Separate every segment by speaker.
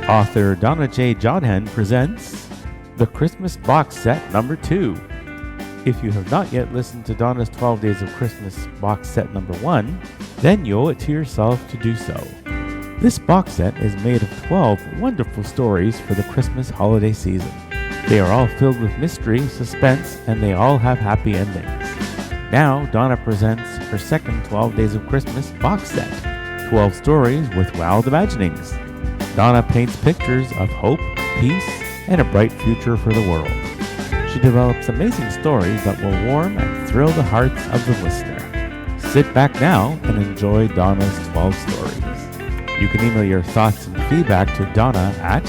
Speaker 1: Author Donna J. Jodhan presents The Christmas Box Set Number 2. If you have not yet listened to Donna's 12 Days of Christmas Box Set Number 1, then you owe it to yourself to do so. This box set is made of 12 wonderful stories for the Christmas holiday season. They are all filled with mystery, suspense, and they all have happy endings. Now, Donna presents her second 12 Days of Christmas box set, 12 stories with wild imaginings. Donna paints pictures of hope, peace, and a bright future for the world. She develops amazing stories that will warm and thrill the hearts of the listener. Sit back now and enjoy Donna's 12 stories. You can email your thoughts and feedback to Donna at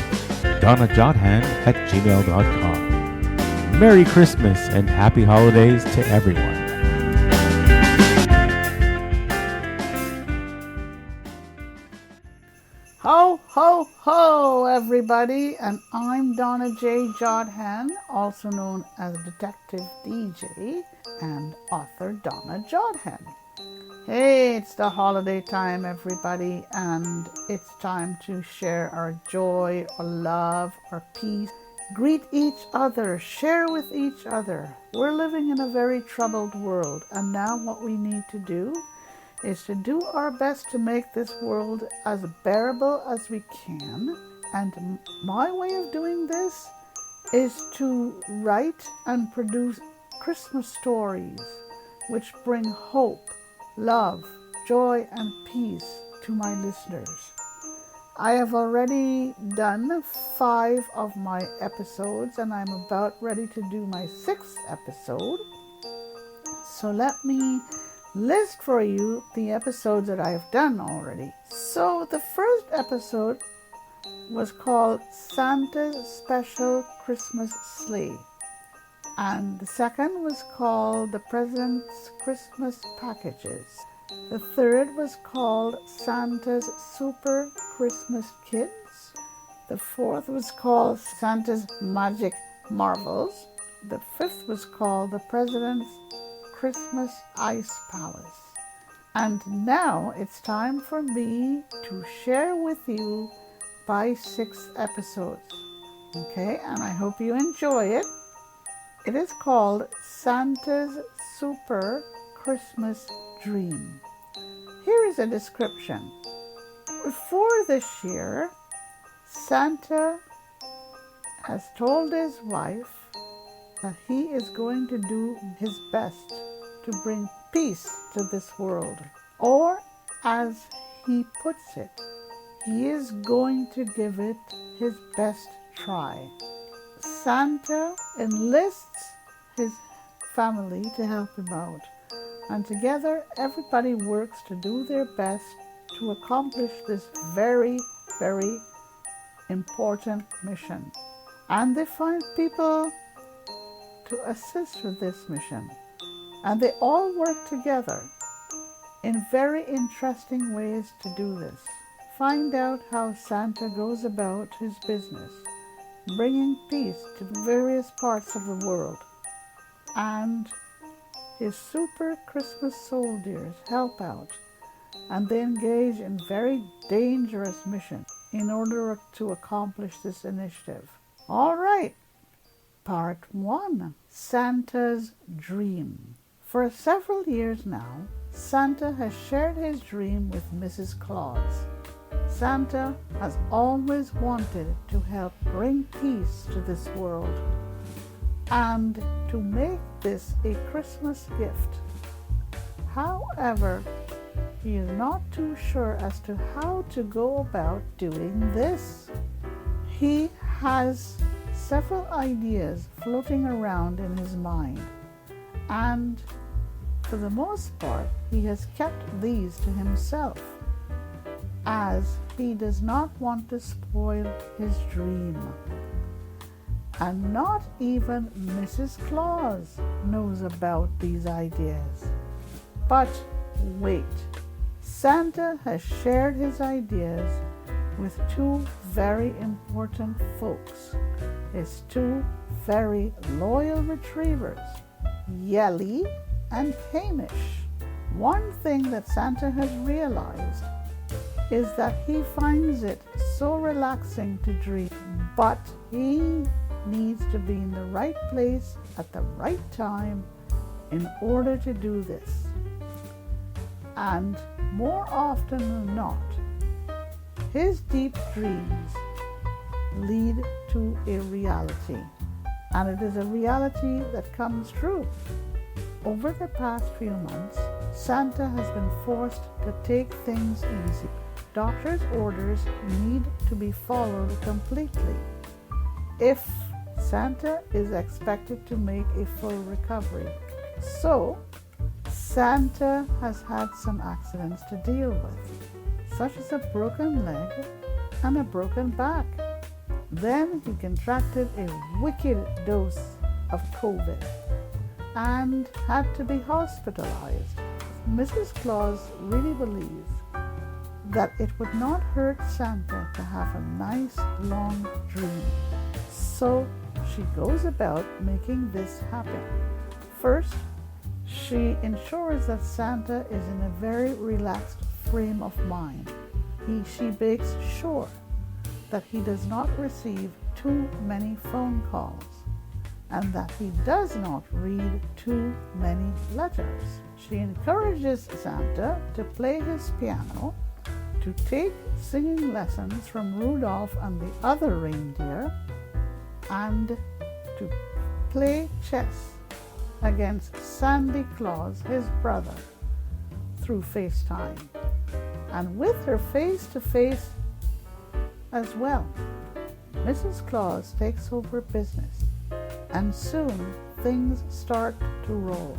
Speaker 1: donnajodhan@gmail.com. Merry Christmas and Happy Holidays to everyone.
Speaker 2: Ho, ho, ho, everybody, and I'm Donna J. Jodhan, also known as Detective DJ and author Donna Jodhan. Hey, it's the holiday time, everybody, and it's time to share our joy, our love, our peace. Greet each other, share with each other. We're living in a very troubled world, and now what we need to do is to do our best to make this world as bearable as we can. And my way of doing this is to write and produce Christmas stories which bring hope, love, joy, and peace to my listeners. I have already done 5 of my episodes, and I'm about ready to do my 6th episode. So let me list for you the episodes that I've done already. So the first episode was called Santa's Special Christmas Sleigh, and the second was called The President's Christmas Packages. The third was called Santa's Super Christmas Kids. The fourth was called Santa's Magic Marvels. The fifth was called The President's Christmas Ice Palace. And now it's time for me to share with you my 6th episode. Okay, and I hope you enjoy it. It is called Santa's Super Christmas Dream. Here is a description. Before this year, Santa has told his wife that he is going to do his best to bring peace to this world. Or, as he puts it, he is going to give it his best try. Santa enlists his family to help him out, and together everybody works to do their best to accomplish this very, very important mission. And they find people to assist with this mission, and they all work together in very interesting ways to do this. Find out how Santa goes about his business, bringing peace to various parts of the world, and his super Christmas soldiers help out, and they engage in very dangerous mission in order to accomplish this initiative. All right. Part 1, Santa's Dream. For several years now, Santa has shared his dream with Mrs. Claus. Santa has always wanted to help bring peace to this world and to make this a Christmas gift. However, he is not too sure as to how to go about doing this. He has several ideas floating around in his mind, and for the most part, he has kept these to himself, as he does not want to spoil his dream. And not even Mrs. Claus knows about these ideas. But wait, Santa has shared his ideas with 2 very important folks, his 2 very loyal retrievers, Yelly and Hamish. One thing that Santa has realized is that he finds it so relaxing to dream, but he needs to be in the right place at the right time in order to do this. And more often than not, his deep dreams lead to a reality, and it is a reality that comes true. Over the past few months, Santa has been forced to take things easy. Doctor's orders need to be followed completely if Santa is expected to make a full recovery. So, Santa has had some accidents to deal with, such as a broken leg and a broken back. Then he contracted a wicked dose of COVID and had to be hospitalized. Mrs. Claus really believes that it would not hurt Santa to have a nice long dream. So she goes about making this happen. First, she ensures that Santa is in a very relaxed frame of mind. She makes sure that he does not receive too many phone calls and that he does not read too many letters. She encourages Santa to play his piano, to take singing lessons from Rudolph and the other reindeer, and to play chess against Sandy Claus, his brother, through FaceTime, and with her face-to-face as well. Mrs. Claus takes over business, and soon things start to roll.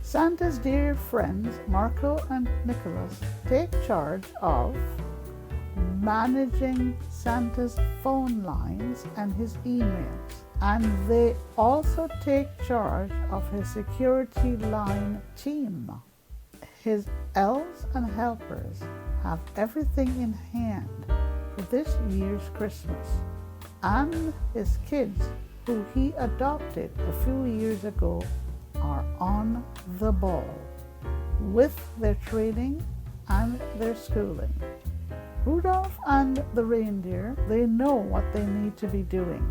Speaker 2: Santa's dear friends Marco and Nicholas take charge of managing Santa's phone lines and his emails, and they also take charge of his security line team. His elves and helpers have everything in hand for this year's Christmas, and his kids, who he adopted a few years ago, are on the ball with their training and their schooling. Rudolph and the reindeer, they know what they need to be doing,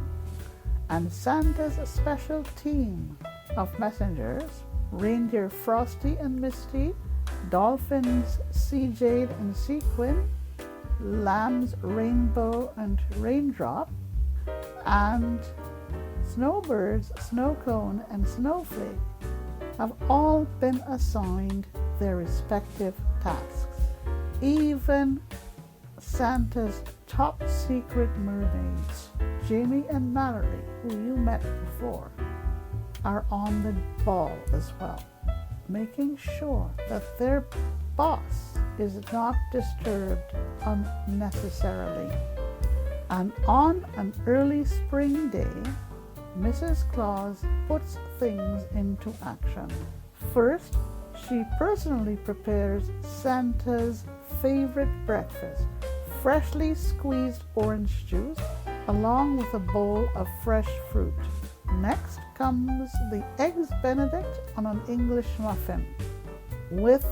Speaker 2: and Santa's special team of messengers, reindeer Frosty and Misty, dolphins Sea-Jade and Sequin, lambs Rainbow and Raindrop, and snowbirds Snowcone and Snowflake have all been assigned their respective tasks. Even Santa's top secret mermaids, Jamie and Mallory, who you met before, are on the ball as well, making sure that their boss is not disturbed unnecessarily. And on an early spring day, Mrs. Claus puts things into action. First, she personally prepares Santa's favorite breakfast, freshly squeezed orange juice, along with a bowl of fresh fruit. Next comes the Eggs Benedict on an English muffin, with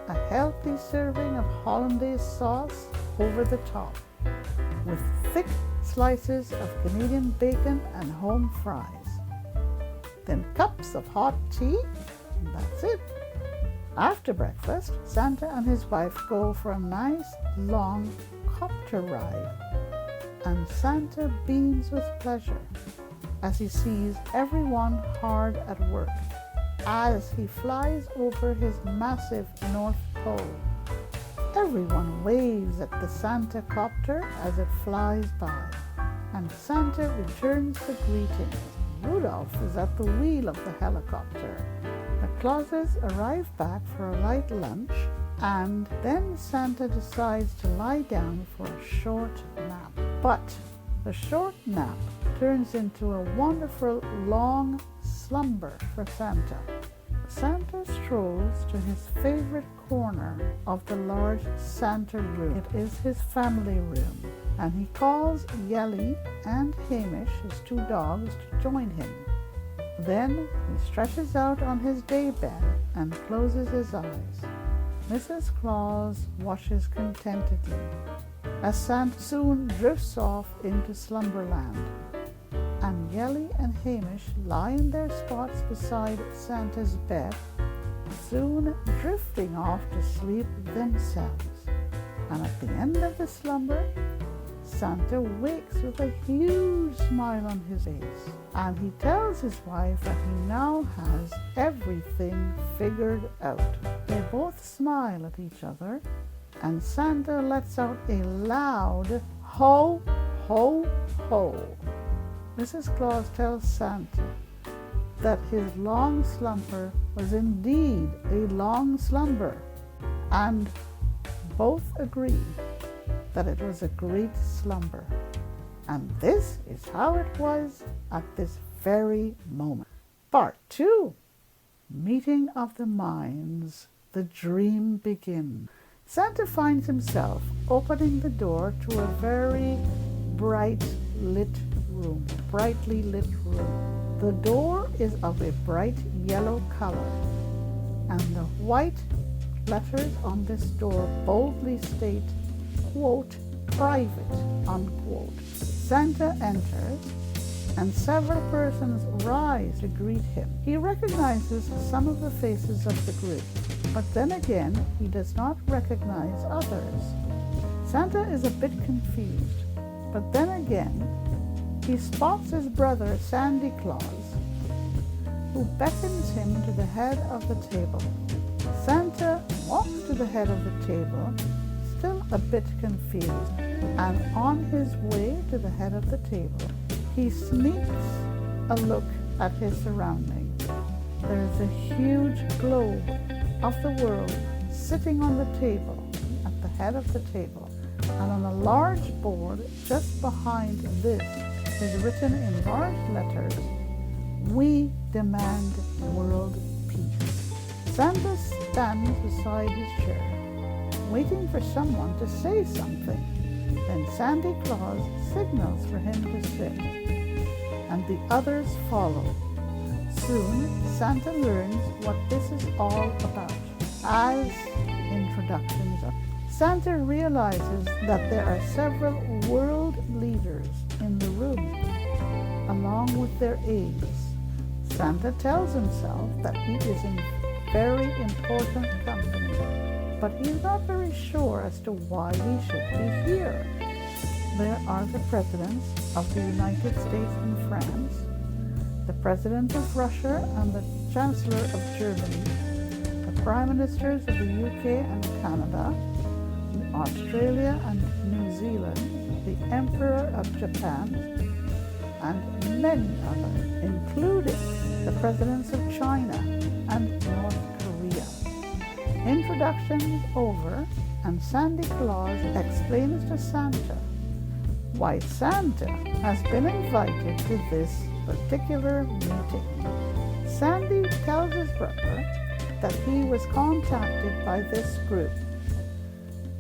Speaker 2: a healthy serving of hollandaise sauce over the top, with thick slices of Canadian bacon and home fries. Then cups of hot tea, and that's it. After breakfast, Santa and his wife go for a nice long copter ride, and Santa beams with pleasure as he sees everyone hard at work as he flies over his massive North Pole. Everyone waves at the Santa copter as it flies by, and Santa returns the greetings. Rudolph is at the wheel of the helicopter. The Clauses arrive back for a light lunch, and then Santa decides to lie down for a short nap. But the short nap turns into a wonderful long slumber for Santa. Santa strolls to his favorite corner of the large Santa room. It is his family room, and he calls Yelly and Hamish, his two dogs, to join him. Then he stretches out on his daybed and closes his eyes. Mrs. Claus watches contentedly as Santa soon drifts off into slumberland, and Yelly and Hamish lie in their spots beside Santa's bed, soon drifting off to sleep themselves. And at the end of the slumber, Santa wakes with a huge smile on his face, and he tells his wife that he now has everything figured out. They both smile at each other, and Santa lets out a loud ho, ho, ho. Mrs. Claus tells Santa that his long slumber was indeed a long slumber, and both agree that it was a great slumber. And this is how it was at this very moment. Part 2. Meeting of the Minds. The dream begins. Santa finds himself opening the door to a very brightly lit room. The door is of a bright yellow color, and the white letters on this door boldly state, quote, private, unquote. Santa enters, and several persons rise to greet him. He recognizes some of the faces of the group, but then again, he does not recognize others. Santa is a bit confused, but then again, he spots his brother Sandy Claus, who beckons him to the head of the table. Santa walks to the head of the table, still a bit confused, and on his way to the head of the table, he sneaks a look at his surroundings. There is a huge globe of the world sitting on the table, at the head of the table, and on a large board just behind this is written in large letters, "We demand world peace." Santa stands beside his chair, waiting for someone to say something. Then Sandy Claus signals for him to sit, and the others follow. Soon, Santa learns what this is all about. As introductions are, Santa realizes that there are several world leaders in the room, along with their aides. Santa tells himself that he is in very important company, but he's not very sure as to why he should be here. There are the presidents of the United States and France, the president of Russia and the chancellor of Germany, the prime ministers of the UK and Canada, Australia and New Zealand, the emperor of Japan, and many others, including the presidents of China and North Korea. Introductions over, and Sandy Claus explains to Santa why Santa has been invited to this particular meeting. Sandy tells his brother that he was contacted by this group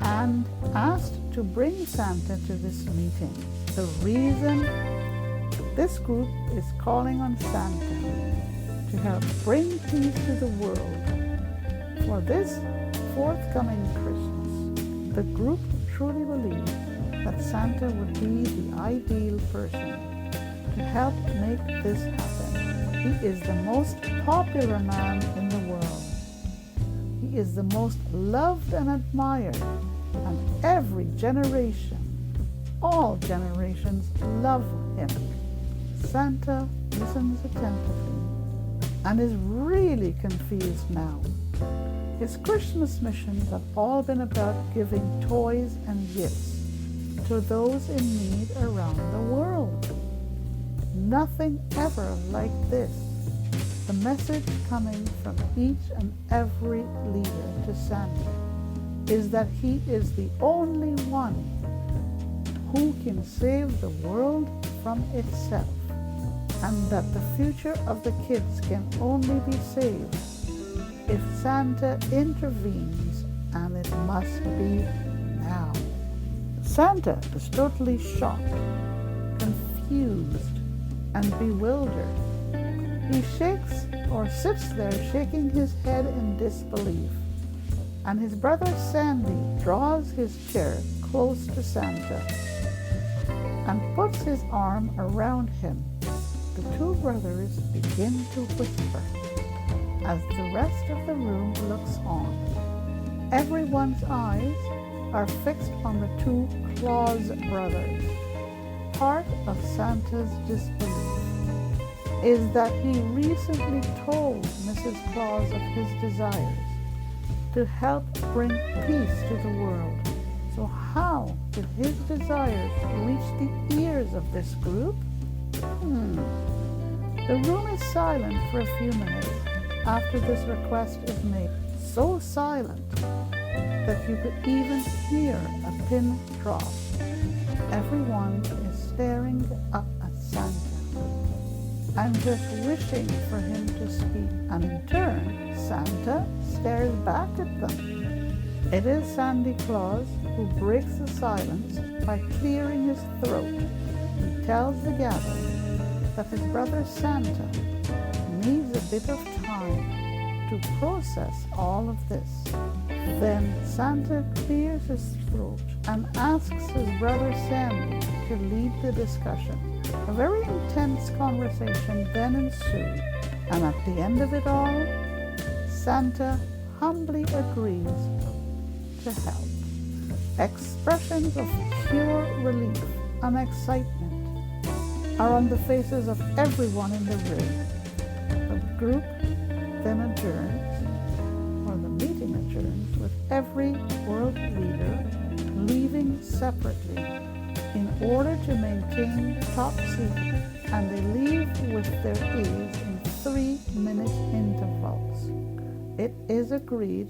Speaker 2: and asked to bring Santa to this meeting. The reason this group is calling on Santa to help bring peace to the world for this forthcoming Christmas. The group truly believes that Santa would be the ideal person to help make this happen. He is the most popular man in the world. He is the most loved and admired, and every generation, all generations love him. Santa listens attentively and is really confused now. His Christmas missions have all been about giving toys and gifts to those in need around the world. Nothing ever like this. The message coming from each and every leader to Santa is that he is the only one who can save the world from itself, and that the future of the kids can only be saved if Santa intervenes, and it must be now. Santa is totally shocked, confused, and bewildered. He shakes or sits there shaking his head in disbelief and his brother Sandy draws his chair close to Santa and puts his arm around him. The two brothers begin to whisper as the rest of the room looks on. Everyone's eyes are fixed on the two Claus brothers. Part of Santa's disbelief is that he recently told Mrs. Claus of his desires to help bring peace to the world. So how did his desires reach the ears of this group? The room is silent for a few minutes after this request is made. So silent that you could even hear a pin drop. Everyone is staring up at Santa and just wishing for him to speak. And in turn, Santa stares back at them. It is Sandy Claus who breaks the silence by clearing his throat. He tells the gathering that his brother Santa needs a bit of time to process all of this. Then Santa clears his throat and asks his brother Sandy to lead the discussion. A very intense conversation then ensued, and at the end of it all, Santa humbly agrees to help. Expressions of pure relief and excitement are on the faces of everyone in the room. The group then adjourns, or the meeting adjourns, with every world leader leaving separately in order to maintain top secret, and they leave with their ears in 3-minute intervals. It is agreed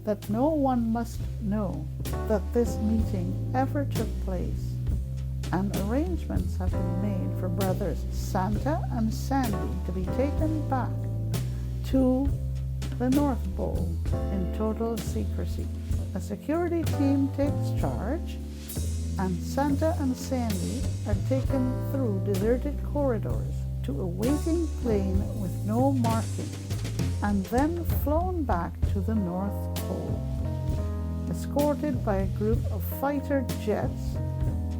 Speaker 2: that no one must know that this meeting ever took place, and arrangements have been made for brothers Santa and Sandy to be taken back to the North Pole in total secrecy. A security team takes charge, and Santa and Sandy are taken through deserted corridors to a waiting plane with no markings, and then flown back to the North Pole, escorted by a group of fighter jets,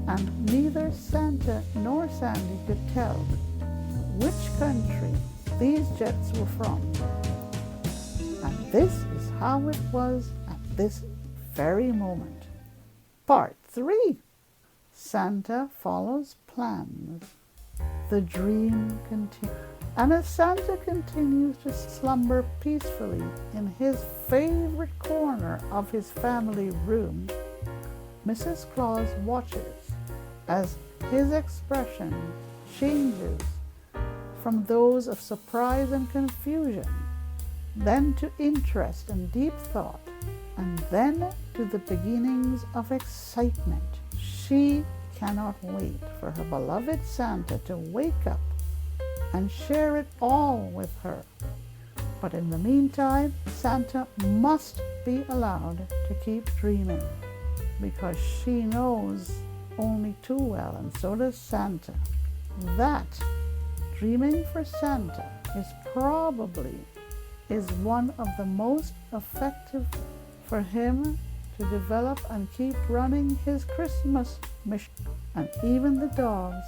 Speaker 2: and neither Santa nor Sandy could tell which country these jets were from. And this is how it was at this very moment. Part 3. Santa follows plans. The dream continues. And as Santa continues to slumber peacefully in his favorite corner of his family room, Mrs. Claus watches as his expression changes from those of surprise and confusion, then to interest and deep thought, and then to the beginnings of excitement. She cannot wait for her beloved Santa to wake up and share it all with her. But in the meantime, Santa must be allowed to keep dreaming, because she knows only too well, and so does Santa, that dreaming for Santa is one of the most effective for him to develop and keep running his Christmas mission. And even the dogs,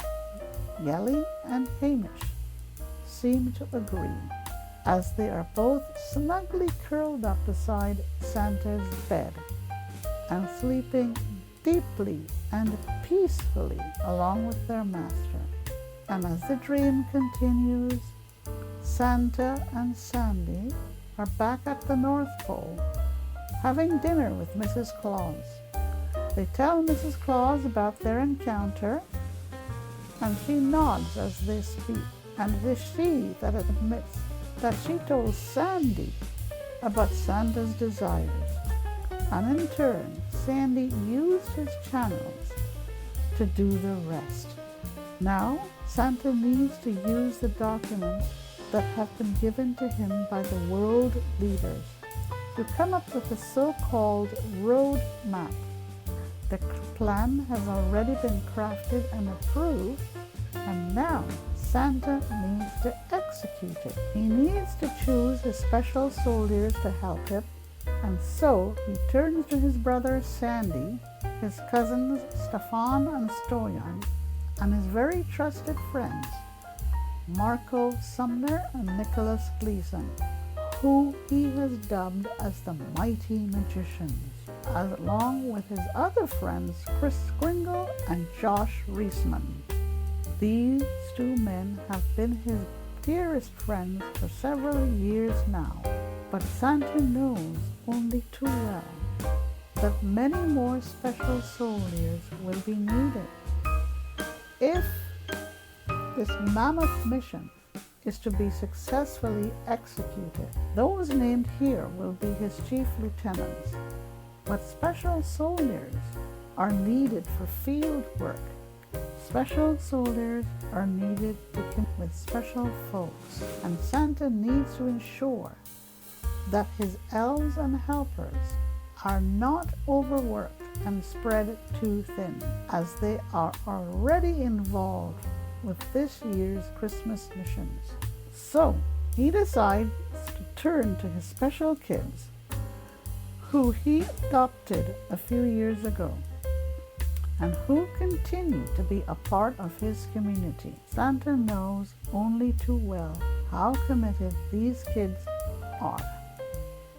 Speaker 2: Yelly and Hamish, seem to agree, as they are both snugly curled up beside Santa's bed and sleeping deeply and peacefully along with their master. And as the dream continues, Santa and Sandy are back at the North Pole, having dinner with Mrs. Claus. They tell Mrs. Claus about their encounter, and she nods as they speak, and it is she that admits that she told Sandy about Santa's desires. And in turn, Sandy used his channels to do the rest. Now, Santa needs to use the documents that have been given to him by the world leaders to come up with a so-called road map. The plan has already been crafted and approved, and now Santa needs to execute it. He needs to choose his special soldiers to help him, And so he turns to his brother Sandy, his cousins Stefan and Stoyan, and his very trusted friends Marco Sumner and Nicholas Gleason, who he has dubbed as the Mighty Magicians, along with his other friends Chris Kringle and Josh Reisman. These two men have been his dearest friends for several years now, but Santa knows only too well that many more special soldiers will be needed. If this mammoth mission is to be successfully executed, those named here will be his chief lieutenants. But special soldiers are needed for field work. Special soldiers are needed to compete with special folks, and Santa needs to ensure that his elves and helpers are not overworked and spread too thin, as they are already involved with this year's Christmas missions. So he decides to turn to his special kids, who he adopted a few years ago, and who continue to be a part of his community. Santa knows only too well how committed these kids are,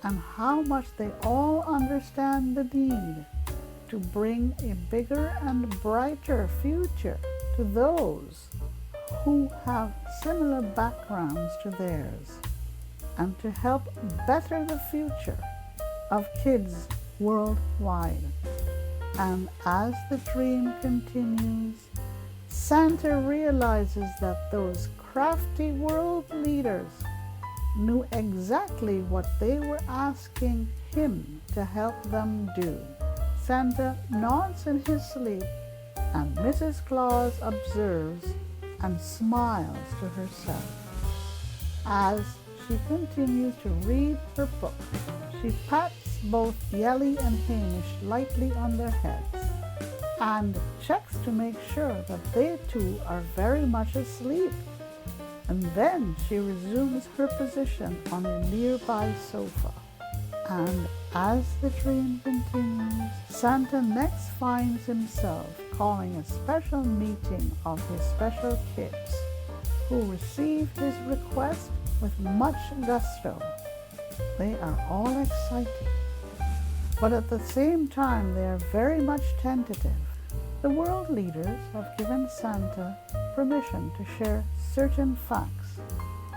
Speaker 2: and how much they all understand the need to bring a bigger and brighter future to those who have similar backgrounds to theirs, and to help better the future of kids worldwide. And as the dream continues, Santa realizes that those crafty world leaders knew exactly what they were asking him to help them do. Santa nods in his sleep, and Mrs. Claus observes and smiles to herself. As she continues to read her book, she pats both Yelly and Hamish lightly on their heads and checks to make sure that they too are very much asleep. And then she resumes her position on a nearby sofa. And as the dream continues, Santa next finds himself calling a special meeting of his special kids, who received his request with much gusto. They are all excited, but at the same time they are very much tentative. The world leaders have given Santa permission to share certain facts,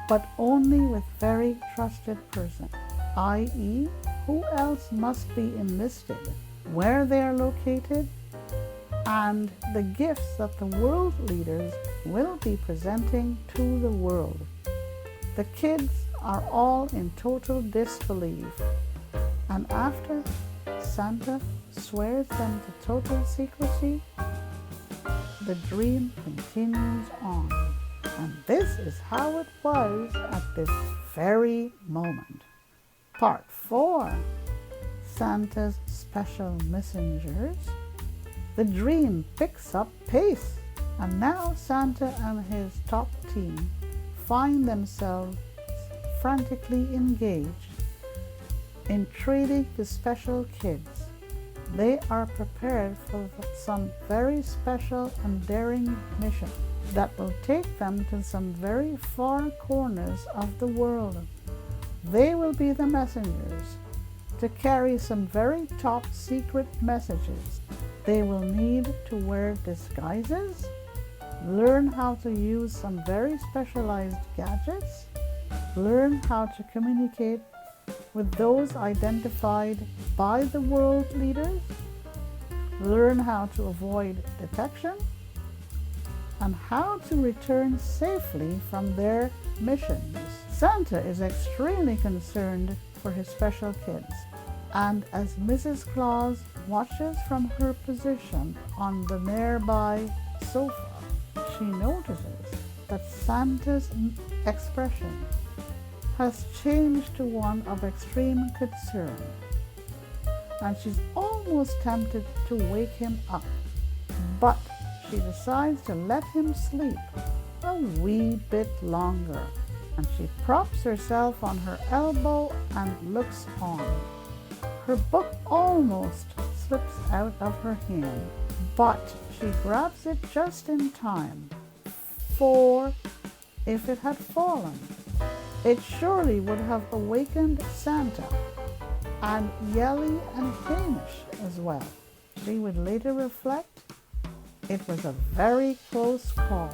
Speaker 2: but only with very trusted persons, i.e., who else must be enlisted, where they are located, and the gifts that the world leaders will be presenting to the world. The kids are all in total disbelief, and after Santa swears them to total secrecy, the dream continues on. And this is how it was at this very moment. Part 4, Santa's Special Messengers. The dream picks up pace, and now Santa and his top team find themselves frantically engaged in treating the special kids. They are prepared for some very special and daring mission that will take them to some very far corners of the world. They will be the messengers to carry some very top secret messages. They will need to wear disguises, learn how to use some very specialized gadgets, learn how to communicate with those identified by the world leaders, learn how to avoid detection, and how to return safely from their missions. Santa is extremely concerned for his special kids, and as Mrs. Claus watches from her position on the nearby sofa, she notices that Santa's expression has changed to one of extreme concern, and she's almost tempted to wake him up, but she decides to let him sleep a wee bit longer, and she props herself on her elbow and looks on. Her book almost slips out of her hand, but she grabs it just in time. For if it had fallen, it surely would have awakened Santa and Yelly and Hamish as well. She would later reflect, it was a very close call.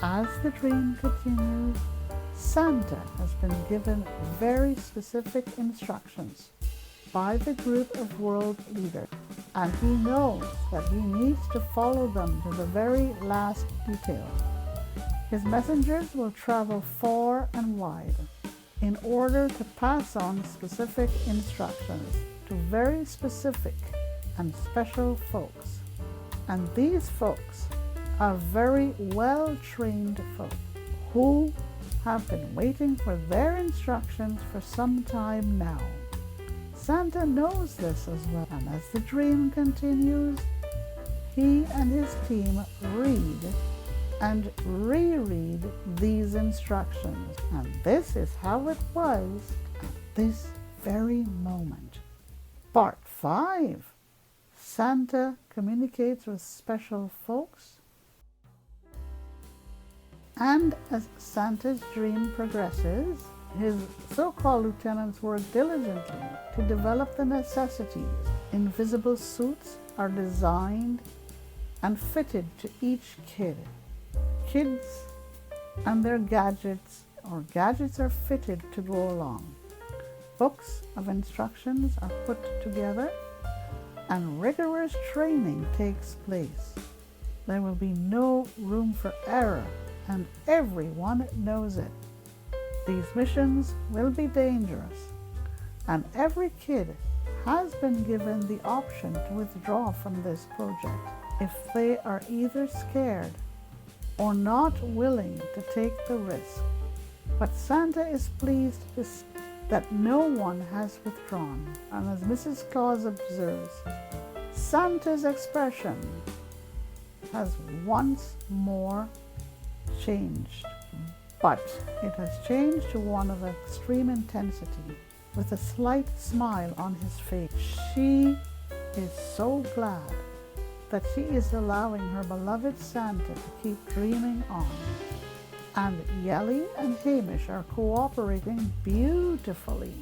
Speaker 2: As the dream continues, Santa has been given very specific instructions by the group of world leaders, and he knows that he needs to follow them to the very last detail. His messengers will travel far and wide in order to pass on specific instructions to very specific and special folks. And these folks are very well-trained folk who have been waiting for their instructions for some time now. Santa knows this as well, and as the dream continues, he and his team read and reread these instructions. And this is how it was at this very moment. Part 5. Santa communicates with special folks. And as Santa's dream progresses, his so-called lieutenants work diligently to develop the necessities. Invisible suits are designed and fitted to each kid. Kids and their gadgets are fitted to go along. Books of instructions are put together and rigorous training takes place. There will be no room for error, and everyone knows it. These missions will be dangerous, and every kid has been given the option to withdraw from this project if they are either scared or not willing to take the risk. But Santa is pleased to see that no one has withdrawn, and as Mrs. Claus observes, Santa's expression has once more changed, but it has changed to one of extreme intensity, with a slight smile on his face. She is so glad that she is allowing her beloved Santa to keep dreaming on. And Yelly and Hamish are cooperating beautifully.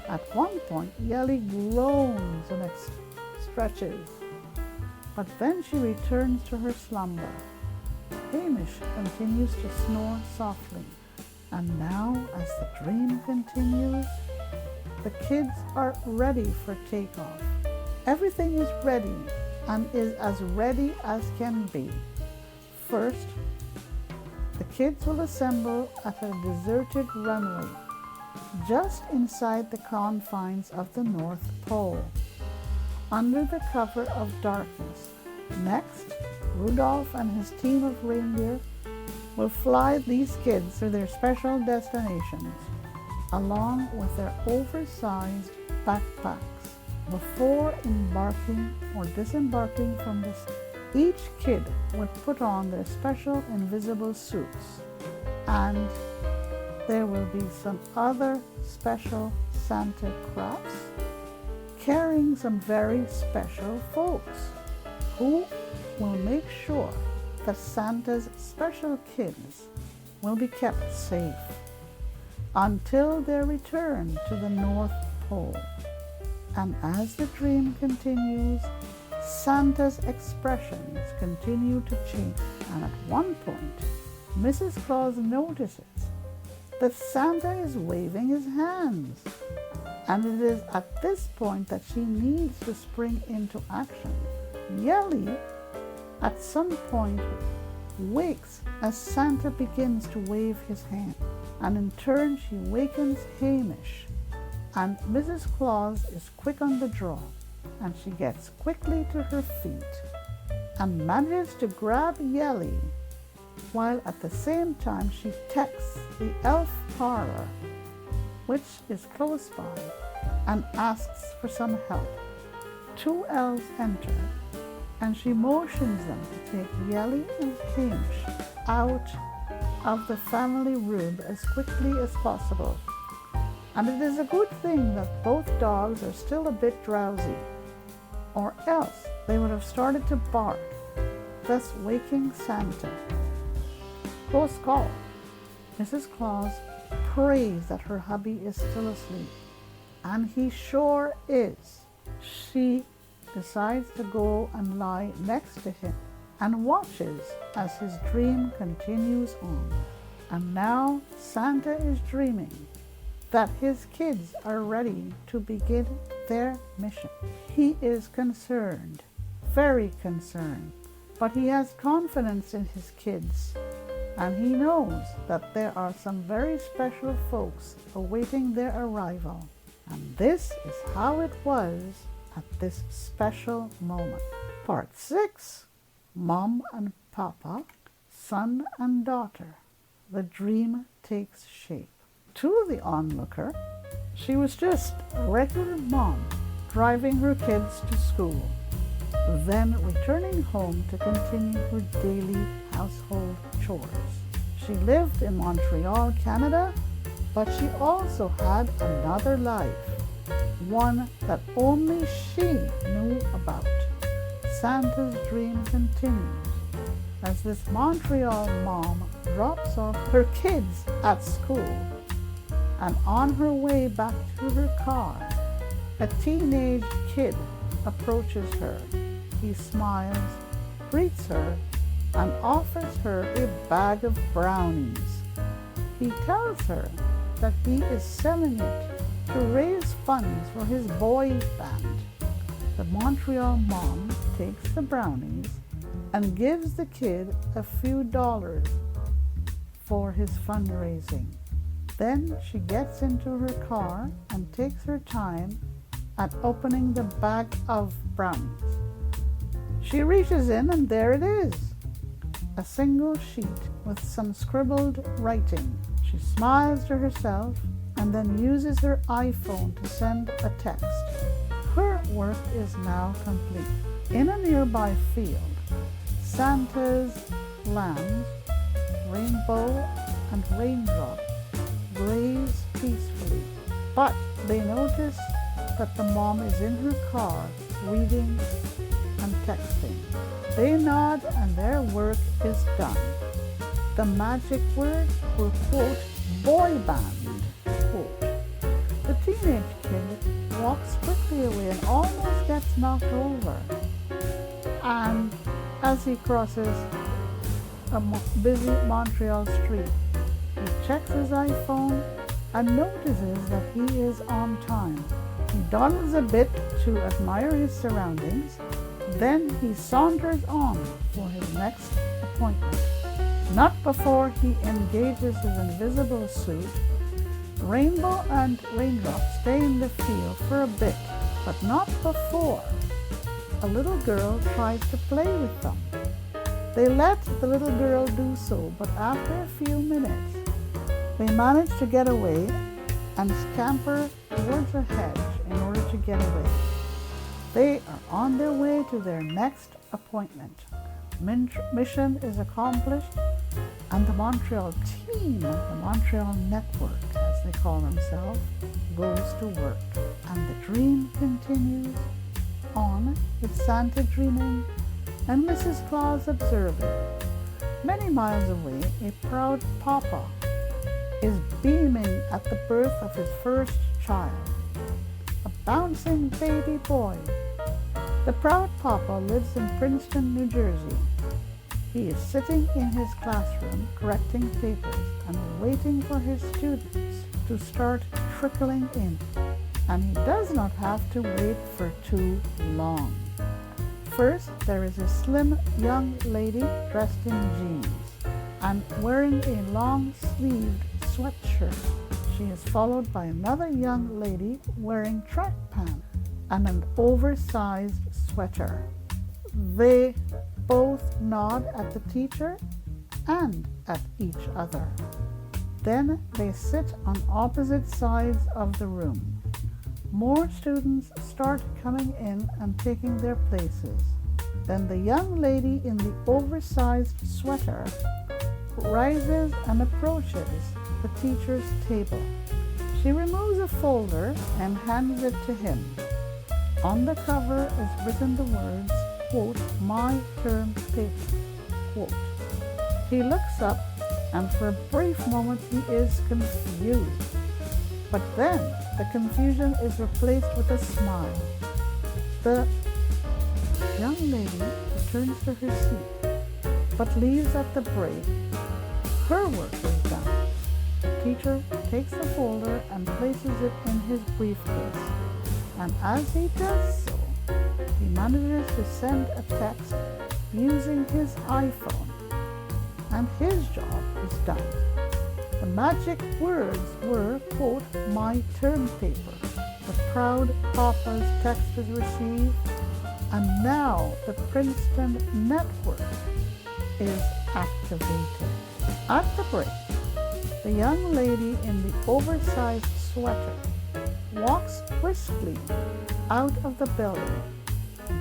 Speaker 2: At one point, Yelly groans and stretches, but then she returns to her slumber. Hamish continues to snore softly, and now, as the dream continues, the kids are ready for takeoff. Everything is ready and is as ready as can be. First, the kids will assemble at a deserted runway just inside the confines of the North Pole, under the cover of darkness. Next, Rudolph and his team of reindeer will fly these kids to their special destinations, along with their oversized backpacks. Before embarking or disembarking from the sea, each kid would put on their special invisible suits, and there will be some other special Santa crafts carrying some very special folks who will make sure that Santa's special kids will be kept safe until their return to the North Pole. And as the dream continues, Santa's expressions continue to change, and at one point, Mrs. Claus notices that Santa is waving his hands, and it is at this point that she needs to spring into action. Yelly, at some point, wakes as Santa begins to wave his hand, and in turn she wakens Hamish, and Mrs. Claus is quick on the draw, and she gets quickly to her feet and manages to grab Yelly, while at the same time she texts the elf parlor, which is close by, and asks for some help. 2 elves enter, and she motions them to take Yelly and Hamish out of the family room as quickly as possible. and it is a good thing that both dogs are still a bit drowsy, or else they would have started to bark, thus waking Santa. Close call. Mrs. Claus prays that her hubby is still asleep, and he sure is. She decides to go and lie next to him and watches as his dream continues on. And now Santa is dreaming that his kids are ready to begin their mission. He is concerned, very concerned, but he has confidence in his kids, and he knows that there are some very special folks awaiting their arrival. And this is how it was at this special moment. Part 6, Mom and Papa, Son and Daughter. The dream takes shape. To the onlooker, she was just a regular mom driving her kids to school, then returning home to continue her daily household chores. She lived in Montreal, Canada, but she also had another life, one that only she knew about. Santa's dream continues as this Montreal mom drops off her kids at school, and on her way back to her car, a teenage kid approaches her. He smiles, greets her, and offers her a bag of brownies. He tells her that he is selling it to raise funds for his boy band. The Montreal mom takes the brownies and gives the kid a few dollars for his fundraising. Then she gets into her car and takes her time at opening the bag of brownies. She reaches in and there it is, a single sheet with some scribbled writing. She smiles to herself and then uses her iPhone to send a text. Her work is now complete. In a nearby field, Santa's lambs, Rainbow and Raindrop, graze peacefully, but they notice that the mom is in her car reading and texting. They nod and their work is done. The magic word will quote boy band, quote. The teenage kid walks quickly away and almost gets knocked over. And as he crosses a busy Montreal street, he checks his iPhone and notices that he is on time. He dawdles a bit to admire his surroundings. Then he saunters on for his next appointment. Not before he engages his invisible suit. Rainbow and Raindrop stay in the field for a bit, but not before a little girl tries to play with them. They let the little girl do so, but after a few minutes, they manage to get away and scamper towards a hedge in order to get away. They are on their way to their next appointment. Mission is accomplished, and the Montreal team, the Montreal network, as they call themselves, goes to work. And the dream continues on with Santa dreaming and Mrs. Claus observing. Many miles away, a proud papa is beaming at the birth of his first child, a bouncing baby boy. The proud papa lives in Princeton, New Jersey. He is sitting in his classroom correcting papers and waiting for his students to start trickling in. And he does not have to wait for too long. First, there is a slim young lady dressed in jeans and wearing a long-sleeved sweatshirt. She is followed by another young lady wearing track pants and an oversized sweater. They both nod at the teacher and at each other. Then they sit on opposite sides of the room. More students start coming in and taking their places. Then the young lady in the oversized sweater rises and approaches the teacher's table. She removes a folder and hands it to him. On the cover is written the words, quote, "My term paper," quote. He looks up, and for a brief moment he is confused. But then the confusion is replaced with a smile. The young lady returns to her seat, but leaves at the break. Her work is done. The teacher takes the folder and places it in his briefcase. And as he does so, he manages to send a text using his iPhone. And his job is done. The magic words were, quote, "My term paper." The proud papa's text is received, and now the Princeton network is activated. At the break, the young lady in the oversized sweater walks briskly out of the building,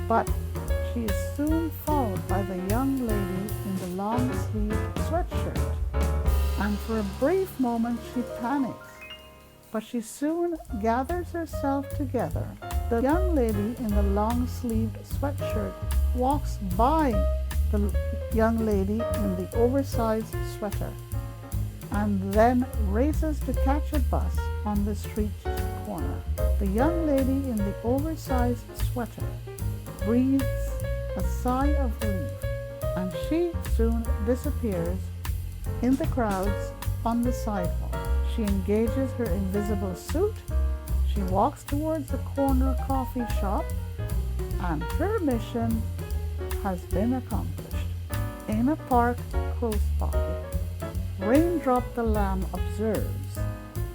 Speaker 2: but she is soon followed by the young lady in the long-sleeved sweatshirt. And for a brief moment she panics, but she soon gathers herself together. The young lady in the long-sleeved sweatshirt walks by the young lady in the oversized sweater and then races to catch a bus on the street corner. The young lady in the oversized sweater breathes a sigh of relief, and she soon disappears in the crowds on the sidewalk. She engages her invisible suit. She walks towards the corner coffee shop, and her mission has been accomplished. In a park close by, Raindrop the lamb observes.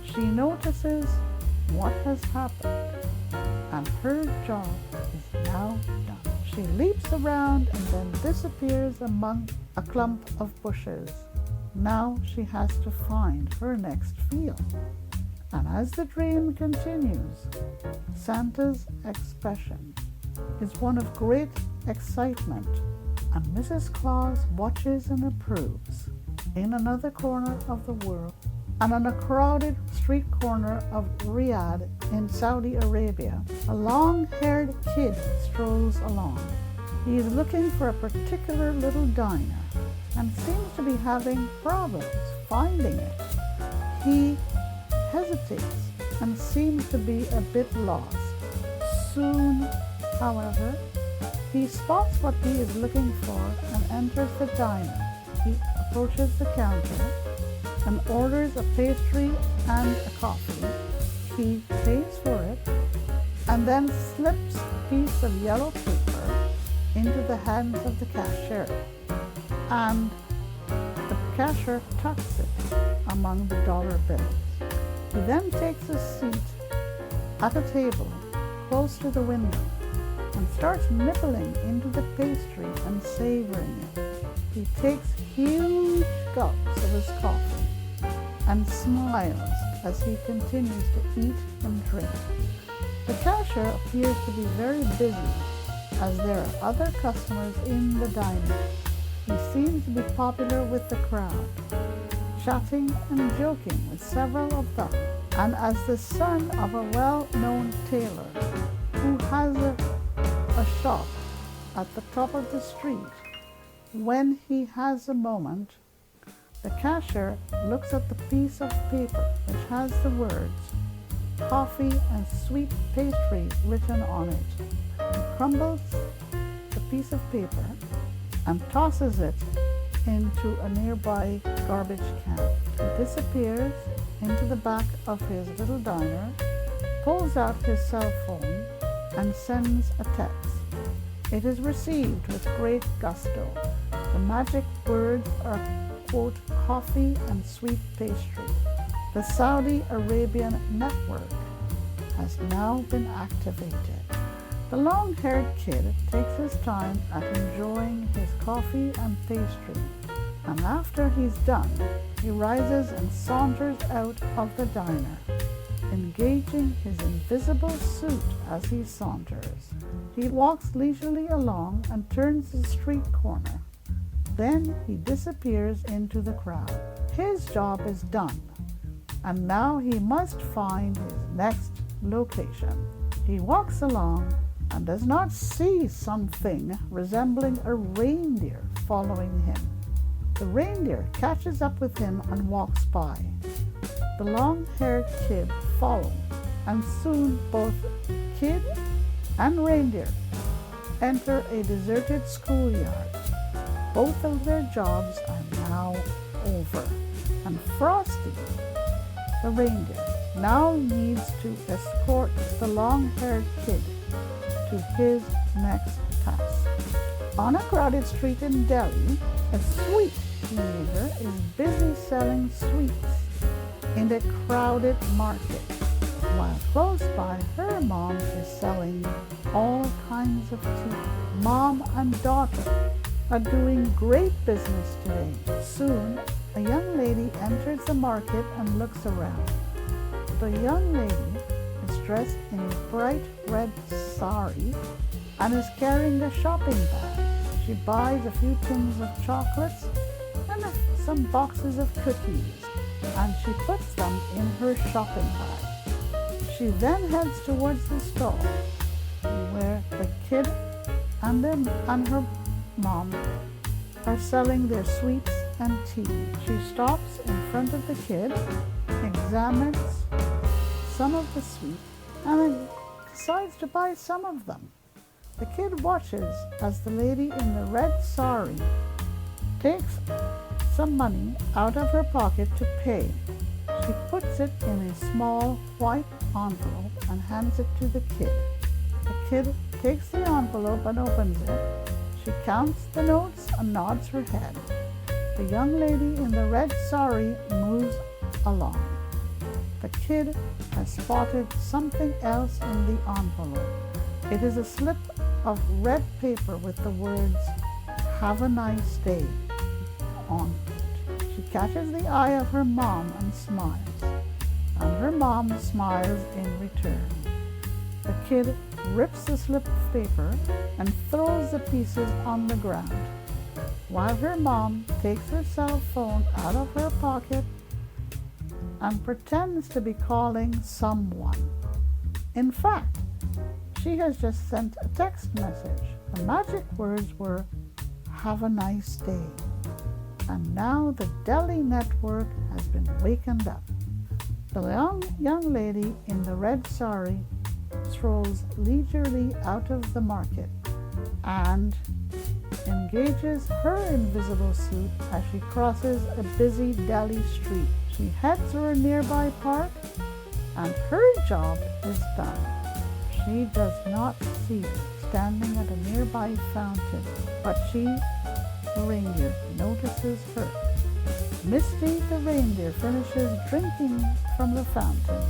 Speaker 2: She notices what has happened, and her job is now done. She leaps around and then disappears among a clump of bushes. Now she has to find her next field. And as the dream continues, Santa's expression is one of great excitement, and Mrs. Claus watches and approves. In another corner of the world, and on a crowded street corner of Riyadh in Saudi Arabia, a long-haired kid strolls along. He is looking for a particular little diner and seems to be having problems finding it. He hesitates and seems to be a bit lost. Soon, however, he spots what he is looking for and enters the diner. He approaches the counter and orders a pastry and a coffee. He pays for it and then slips a piece of yellow paper into the hands of the cashier, and the cashier tucks it among the dollar bills. He then takes a seat at a table close to the window and starts nibbling into the pastry and savoring it. He takes huge gulps of his coffee and smiles as he continues to eat and drink. The cashier appears to be very busy as there are other customers in the diner. He seems to be popular with the crowd, chatting and joking with several of them. And as the son of a well-known tailor who has a shop at the top of the street, when he has a moment, the cashier looks at the piece of paper which has the words "coffee and sweet pastry" written on it. He crumbles the piece of paper and tosses it into a nearby garbage can. He disappears into the back of his little diner, pulls out his cell phone, and sends a text. It is received with great gusto. The magic words are, quote, "coffee and sweet pastry." The Saudi Arabian network has now been activated. The long-haired kid takes his time at enjoying his coffee and pastry, and after he's done, he rises and saunters out of the diner, engaging his invisible suit as he saunters. He walks leisurely along and turns the street corner. Then he disappears into the crowd. His job is done, and now he must find his next location. He walks along and does not see something resembling a reindeer following him. The reindeer catches up with him and walks by. The long-haired kid follows, and soon both kid and reindeer enter a deserted schoolyard. Both of their jobs are now over, and Frosty, the reindeer, now needs to escort the long-haired kid to his next task. On a crowded street in Delhi, a sweet teenager is busy selling sweets in a crowded market, while close by her mom is selling all kinds of tea. Mom and daughter are doing great business today. Soon, a young lady enters the market and looks around. The young lady is dressed in a bright red sari and is carrying a shopping bag. She buys a few tins of chocolates and some boxes of cookies, and she puts them in her shopping bag. She then heads towards the stall where the kid and her mom are selling their sweets and tea. She stops in front of the kid, examines some of the sweets, and then decides to buy some of them. The kid watches as the lady in the red sari takes some money out of her pocket to pay. She puts it in a small white envelope and hands it to the kid. The kid takes the envelope and opens it. She counts the notes and nods her head. The young lady in the red sari moves along. The kid has spotted something else in the envelope. It is a slip of red paper with the words, "Have a nice day," on it. She catches the eye of her mom and smiles, and her mom smiles in return. The kid rips the slip of paper and throws the pieces on the ground, while her mom takes her cell phone out of her pocket and pretends to be calling someone. In fact, she has just sent a text message. The magic words were, "Have a nice day." And now the Delhi network has been wakened up. The young lady in the red sari strolls leisurely out of the market and engages her invisible suit as she crosses a busy Delhi street. She heads to a nearby park, and her job is done. She does not see it standing at a nearby fountain, but she, the reindeer, notices her. Misty, the reindeer, finishes drinking from the fountain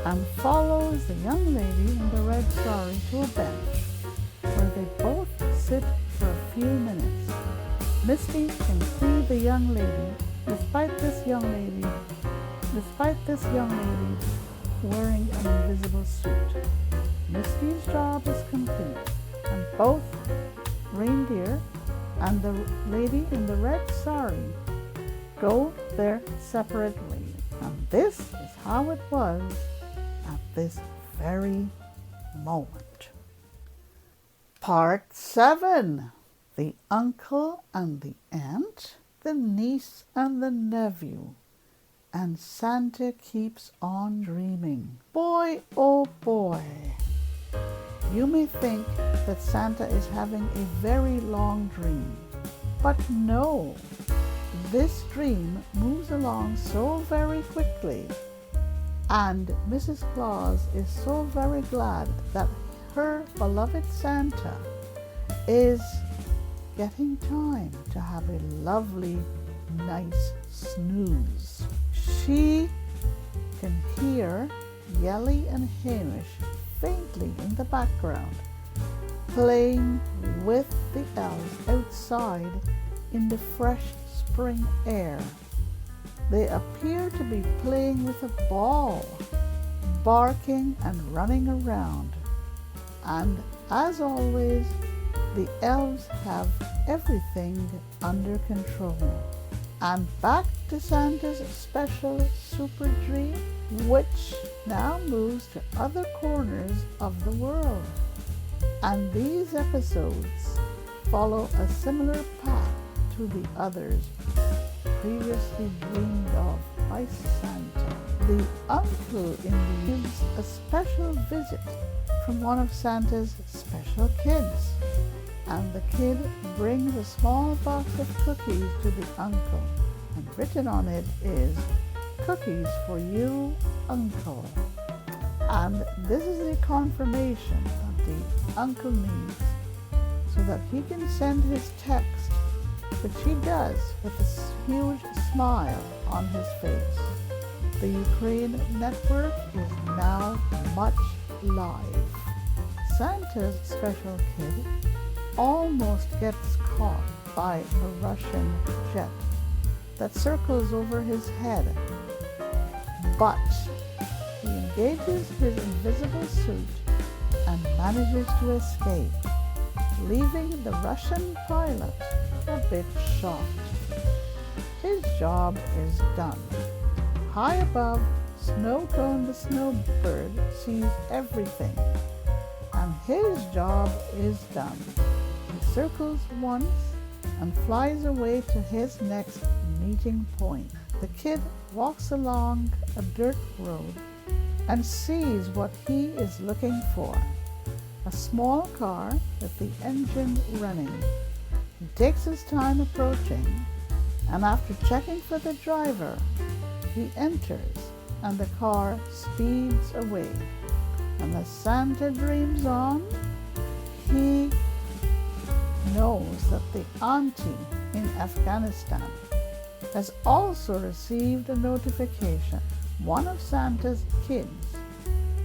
Speaker 2: and follows the young lady in the red sari to a bench where they both sit for a few minutes. Misty can see the young lady, despite this young lady wearing an invisible suit. Misty's job is complete, and both reindeer and the lady in the red sari go their separate ways. And this is how it was at this very moment. Part 7. The uncle and the aunt, the niece and the nephew, and Santa keeps on dreaming. Boy, oh boy. You may think that Santa is having a very long dream, but no. This dream moves along so very quickly, and Mrs. Claus is so very glad that her beloved Santa is getting time to have a lovely, nice snooze. She can hear Yelly and Hamish faintly in the background, playing with the elves outside in the fresh spring air. They appear to be playing with a ball, barking and running around. And as always, the elves have everything under control. And back to Santa's special super dream, which now moves to other corners of the world. And these episodes follow a similar path to the others previously dreamed of by Santa. The uncle gives a special visit from one of Santa's special kids, and the kid brings a small box of cookies to the uncle, and written on it is, "Cookies for you, uncle." And this is the confirmation that the uncle needs so that he can send his text, which he does with a huge smile on his face. The Ukraine network is now much live. Santa's special kid almost gets caught by a Russian jet that circles over his head, but he engages his invisible suit and manages to escape, leaving the Russian pilot a bit shocked. His job is done. High above, Snow Cone the snowbird sees everything, and his job is done. He circles once and flies away to his next meeting point. The kid walks along a dirt road and sees what he is looking for, a small car with the engine running. He takes his time approaching, and after checking for the driver, he enters and the car speeds away. And as Santa dreams on, he knows that the auntie in Afghanistan has also received a notification. One of Santa's kids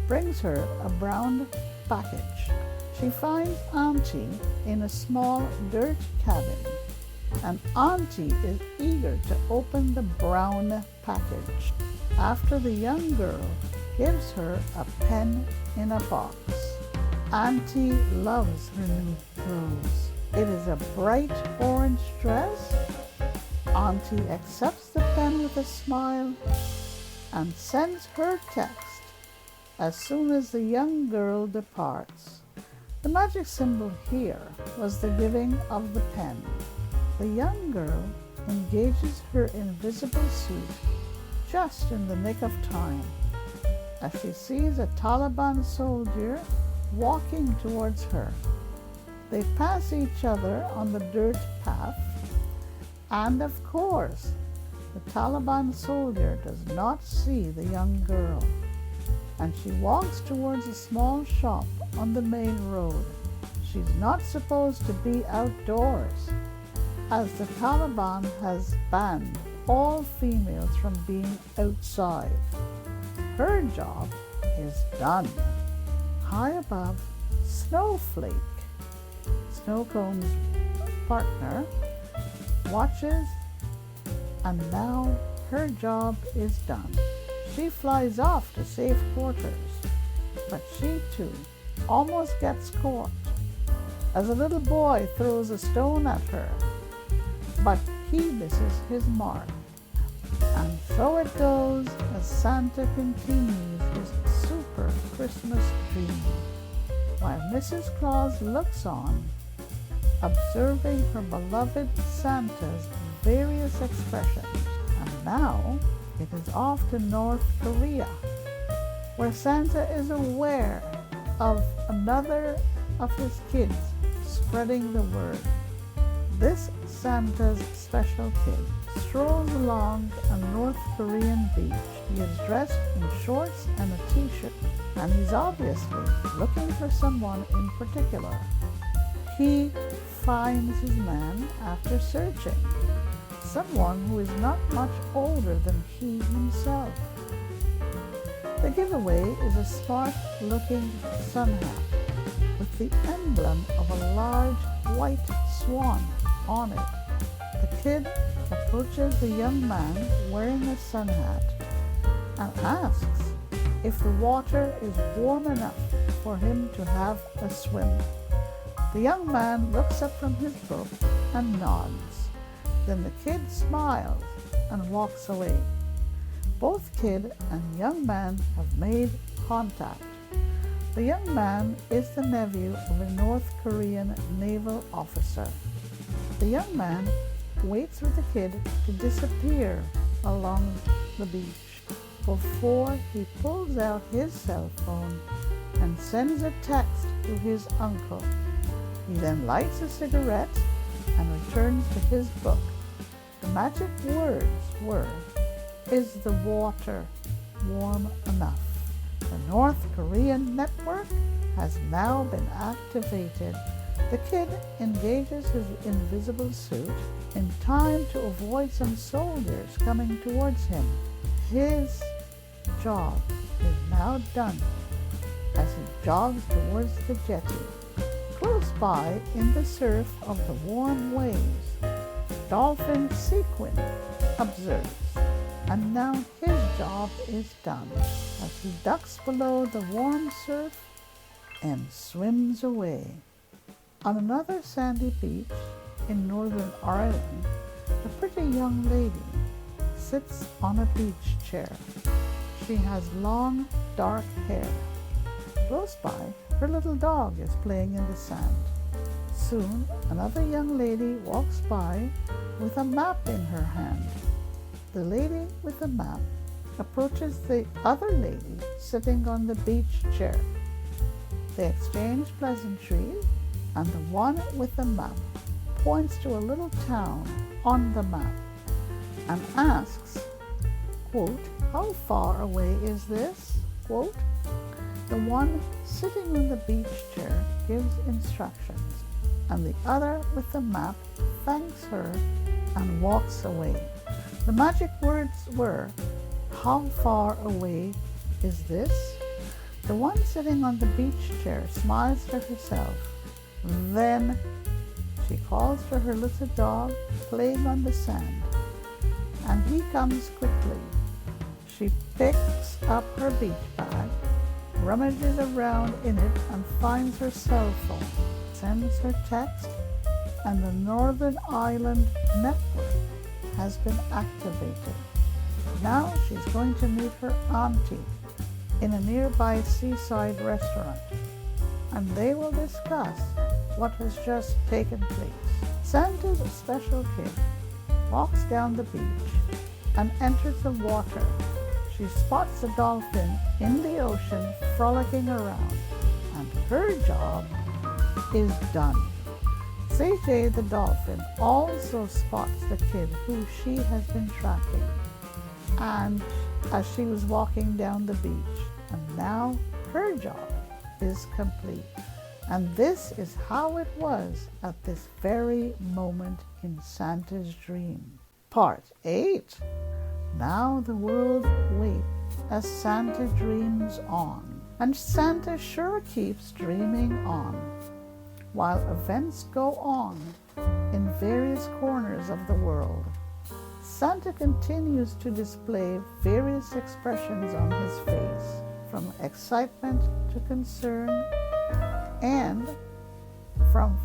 Speaker 2: brings her a brown package. She finds Auntie in a small dirt cabin, and Auntie is eager to open the brown package after the young girl gives her a pen in a box. Auntie loves her new clothes. It is a bright orange dress. Auntie accepts the pen with a smile and sends her text as soon as the young girl departs. The magic symbol here was the giving of the pen. The young girl engages her invisible suit just in the nick of time as she sees a Taliban soldier walking towards her. They pass each other on the dirt path, and of course, the Taliban soldier does not see the young girl, and she walks towards a small shop on the main road. She's not supposed to be outdoors, as the Taliban has banned all females from being outside. Her job is done. High above, Snowflake, Snowcone's partner, watches, and now her job is done. She flies off to safe quarters, but she too almost gets caught as a little boy throws a stone at her, but he misses his mark. And so it goes as Santa continues his super Christmas dream, while Mrs. Claus looks on, observing her beloved Santa's various expressions. And now it is off to North Korea, where Santa is aware of another of his kids spreading the word. This Santa's special kid strolls along a North Korean beach. He is dressed in shorts and a t-shirt, and he's obviously looking for someone in particular. He finds his man after searching, someone who is not much older than he himself. The giveaway is a smart-looking sun hat with the emblem of a large white swan on it. The kid approaches the young man wearing a sun hat and asks if the water is warm enough for him to have a swim. The young man looks up from his book and nods. Then the kid smiles and walks away. Both kid and young man have made contact. The young man is the nephew of a North Korean naval officer. The young man waits for the kid to disappear along the beach before he pulls out his cell phone and sends a text to his uncle. He then lights a cigarette and returns to his book. The magic words were, "Is the water warm enough?" The North Korean network has now been activated. The kid engages his invisible suit in time to avoid some soldiers coming towards him. His job is now done as he jogs towards the jetty. Close by, in the surf of the warm waves, dolphin Sequin observes, and now his job is done as he ducks below the warm surf and swims away. On another sandy beach in Northern Ireland, a pretty young lady sits on a beach chair. She has long, dark hair. Close by, her little dog is playing in the sand. Soon, another young lady walks by with a map in her hand. The lady with the map approaches the other lady sitting on the beach chair. They exchange pleasantries, and the one with the map points to a little town on the map and asks, quote, "How far away is this?" Quote. The one sitting on the beach chair gives instructions, and the other with the map thanks her and walks away. The magic words were, "How far away is this?" The one sitting on the beach chair smiles to herself. Then she calls for her little dog playing on the sand, and he comes quickly. She picks up her beach bag, rummages around in it, and finds her cell phone, sends her text, and the Northern Ireland network has been activated. Now she's going to meet her auntie in a nearby seaside restaurant, and they will discuss what has just taken place. Santa's special kid walks down the beach and enters the water. She spots a dolphin in the ocean frolicking around, and her job is done. CJ the dolphin also spots the kid who she has been tracking, and as she was walking down the beach, and now her job is complete. And this is how it was at this very moment in Santa's dream. Part 8. Now the world waits as Santa dreams on. And Santa sure keeps dreaming on, while events go on in various corners of the world. Santa continues to display various expressions on his face, from excitement to concern, and from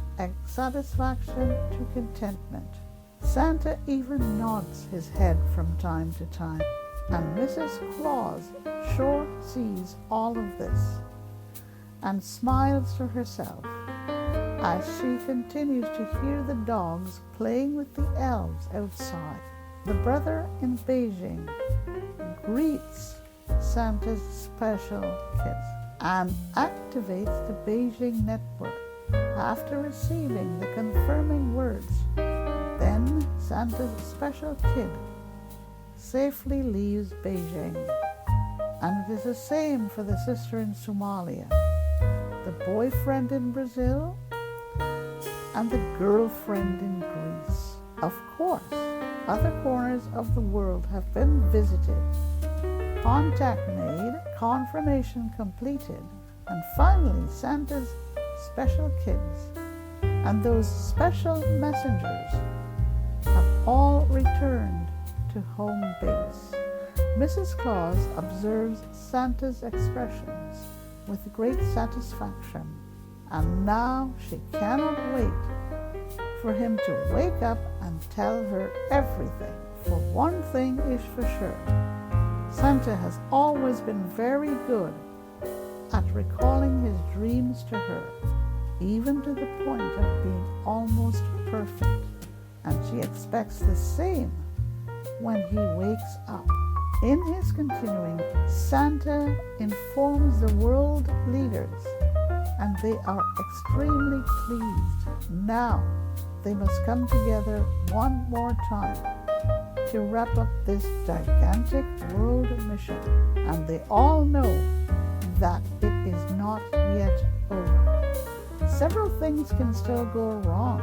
Speaker 2: satisfaction to contentment. Santa even nods his head from time to time, and Mrs. Claus sure sees all of this and smiles to herself as she continues to hear the dogs playing with the elves outside. The brother in Beijing greets Santa's special kids and activates the Beijing network after receiving the confirming words. Then Santa's special kid safely leaves Beijing. And it is the same for the sister in Somalia, the boyfriend in Brazil, and the girlfriend in Greece. Of course, other corners of the world have been visited, contact made, confirmation completed, and finally Santa's special kids and those special messengers have all returned to home base. Mrs. Claus observes Santa's expressions with great satisfaction, and now she cannot wait for him to wake up and tell her everything. For one thing is for sure, Santa has always been very good at recalling his dreams to her, even to the point of being almost perfect. And she expects the same when he wakes up. In his continuing, Santa informs the world leaders, and they are extremely pleased. Now they must come together one more time to wrap up this gigantic world mission. And they all know that it is not yet over. Several things can still go wrong,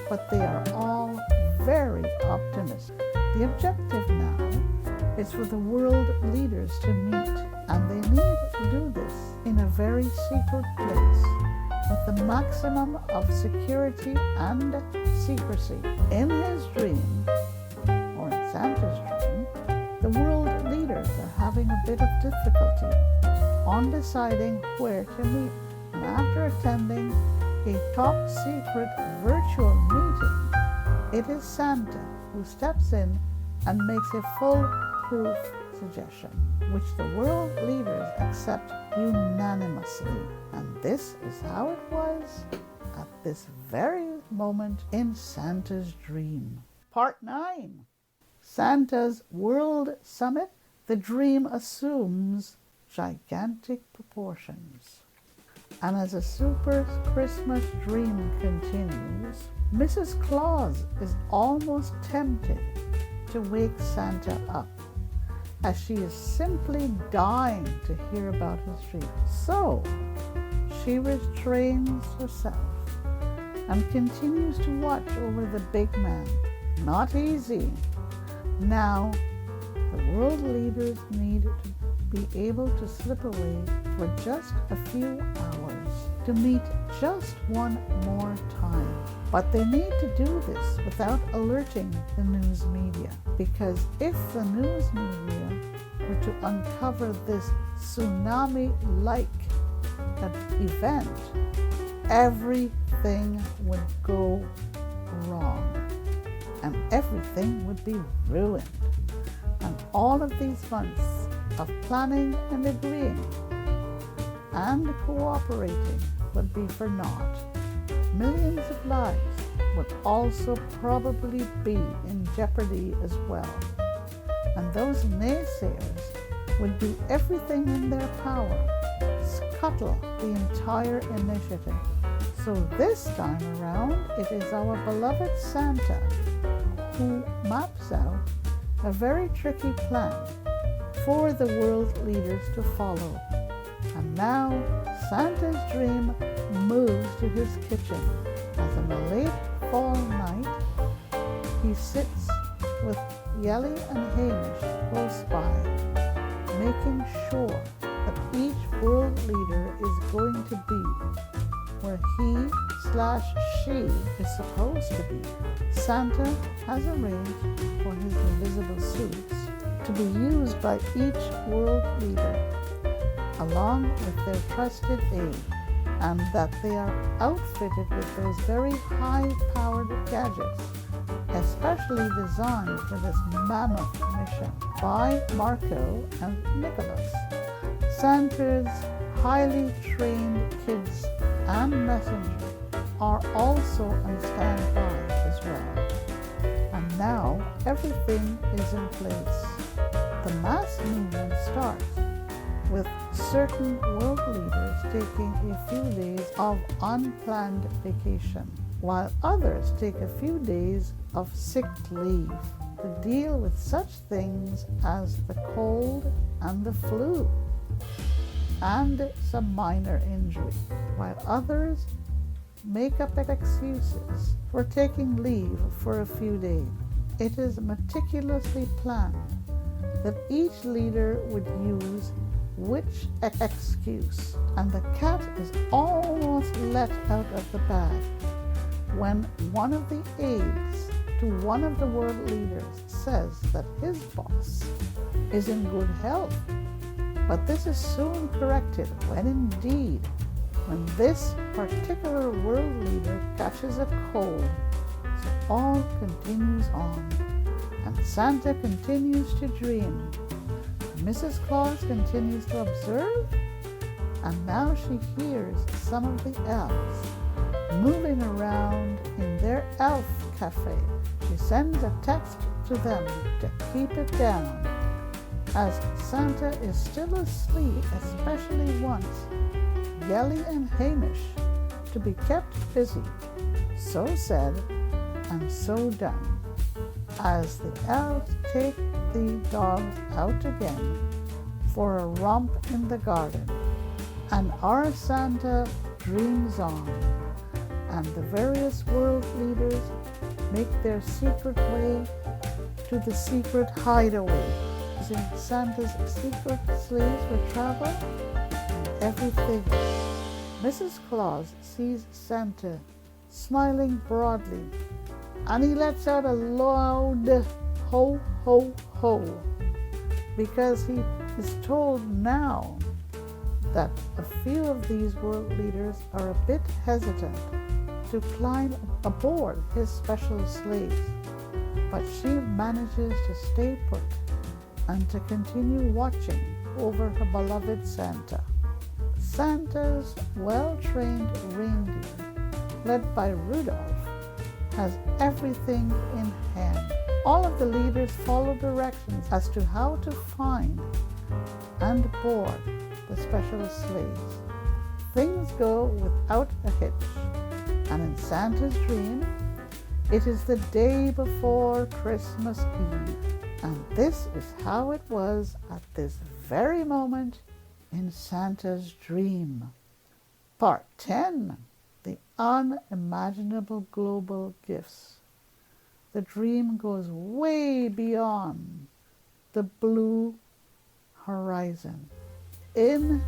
Speaker 2: but they are all very optimistic. The objective now is for the world leaders to meet, and they need to do this in a very secret place with the maximum of security and secrecy. In his dream, or in Santa's dream, the world leaders are having a bit of difficulty on deciding where to meet. And after attending a top secret virtual meeting, it is Santa who steps in and makes a foolproof suggestion, which the world leaders accept unanimously. And this is how it was at this very moment in Santa's dream. Part 9. Santa's World Summit. The dream assumes gigantic proportions. And as a super Christmas dream continues, Mrs. Claus is almost tempted to wake Santa up, as she is simply dying to hear about his dream. So she restrains herself and continues to watch over the big man. Not easy. Now the world leaders need to be able to slip away for just a few hours to meet just one more time. But they need to do this without alerting the news media, because if the news media were to uncover this tsunami-like event, everything would go wrong and everything would be ruined. And all of these months of planning and agreeing and cooperating would be for naught. Millions of lives would also probably be in jeopardy as well. And those naysayers would do everything in their power to scuttle the entire initiative. So this time around, it is our beloved Santa who maps out a very tricky plan for the world leaders to follow. And now Santa's dream moves to his kitchen, as in a late fall night he sits with Yelly and Hamish close by, making sure that each world leader is going to be where he/she is supposed to be. Santa has arranged for his invisible suits to be used by each world leader along with their trusted aide, and that they are outfitted with those very high-powered gadgets especially designed for this mammoth mission by Marco and Nicholas. Santa's highly trained kids and messenger are also on standby as well. And now everything is in place. The mass movement starts with certain world leaders taking a few days of unplanned vacation, while others take a few days of sick leave to deal with such things as the cold and the flu and some minor injury, while others make up excuses for taking leave for a few days. It is meticulously planned that each leader would use which excuse, and the cat is almost let out of the bag when one of the aides to one of the world leaders says that his boss is in good health. But this is soon corrected when indeed when this particular world leader catches a cold. So all continues on, and Santa continues to dream. Mrs. Claus continues to observe, and now she hears some of the elves moving around in their elf cafe. She sends a text to them to keep it down, as Santa is still asleep, especially once Yelly and Hamish to be kept busy. So said and so done, as the elves take the dogs out again for a romp in the garden, and our Santa dreams on, and the various world leaders make their secret way to the secret hideaway, using Santa's secret sleighs for travel and everything. Mrs. Claus sees Santa smiling broadly, and he lets out a loud ho, ho, ho, because he is told now that a few of these world leaders are a bit hesitant to climb aboard his special sleighs, but she manages to stay put and to continue watching over her beloved Santa. Santa's well-trained reindeer, led by Rudolph, has everything in hand. All of the leaders follow directions as to how to find and board the special sleighs. Things go without a hitch, and in Santa's dream, it is the day before Christmas Eve, and this is how it was at this very moment in Santa's dream. Part 10. The unimaginable global gifts. The dream goes way beyond the blue horizon. In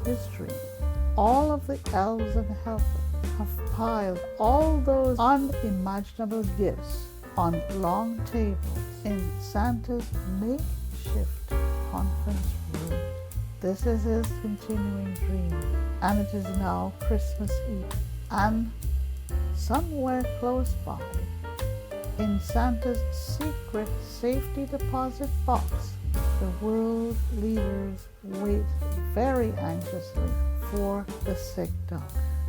Speaker 2: his dream, all of the elves and helpers have piled all those unimaginable gifts on long tables in Santa's makeshift conference room. This is his continuing dream, and it is now Christmas Eve. And somewhere close by, in Santa's secret safety deposit box, the world leaders wait very anxiously for the sick dog.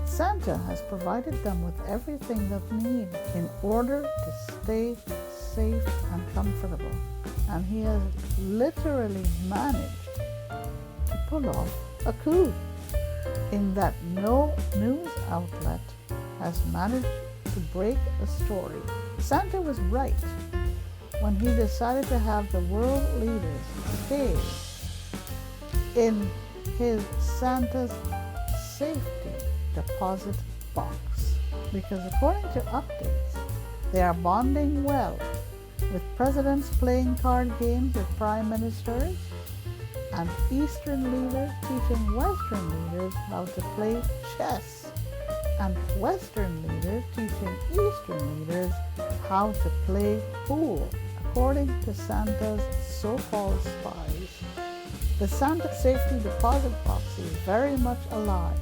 Speaker 2: Santa has provided them with everything they need in order to stay safe and comfortable, and he has literally managed to pull off a coup in that no news outlet has managed to break the story. Santa was right when he decided to have the world leaders stay in his Santa's safety deposit box, because according to updates, they are bonding well, with presidents playing card games with prime ministers, and Eastern leaders teaching Western leaders how to play chess, and Western leaders teaching Eastern leaders how to play pool, according to Santa's so-called spies. The Santa safety deposit box is very much alive,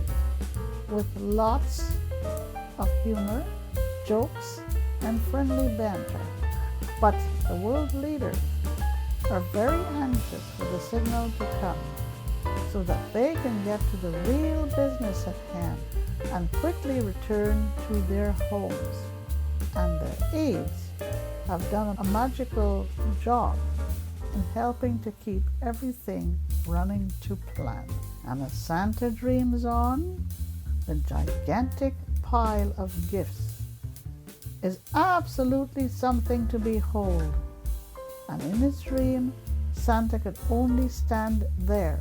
Speaker 2: with lots of humor, jokes, and friendly banter. But the world leaders are very anxious for the signal to come, so that they can get to the real business at hand and quickly return to their homes. And their aides have done a magical job in helping to keep everything running to plan. And as Santa dreams on, the gigantic pile of gifts is absolutely something to behold. And in his dream, Santa could only stand there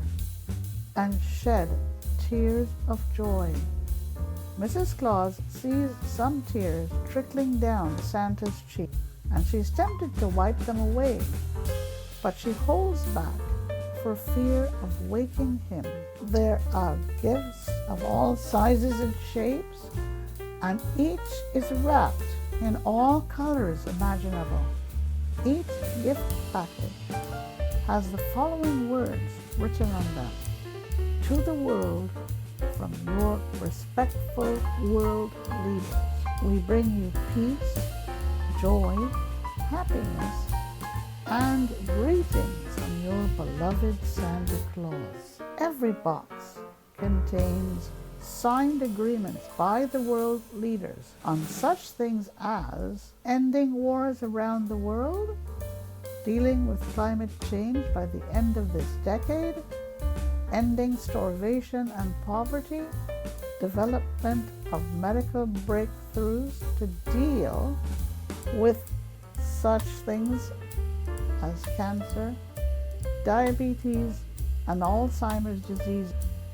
Speaker 2: and shed tears of joy. Mrs. Claus sees some tears trickling down Santa's cheek, and she's tempted to wipe them away, but she holds back for fear of waking him. There are gifts of all sizes and shapes, and each is wrapped in all colors imaginable. Each gift package has the following words written on them: to the world from your respectful world leaders. We bring you peace, joy, happiness, and greetings from your beloved Santa Claus. Every box contains signed agreements by the world leaders on such things as ending wars around the world, dealing with climate change by the end of this decade, ending starvation and poverty, development of medical breakthroughs to deal with such things as cancer, diabetes, and Alzheimer's disease,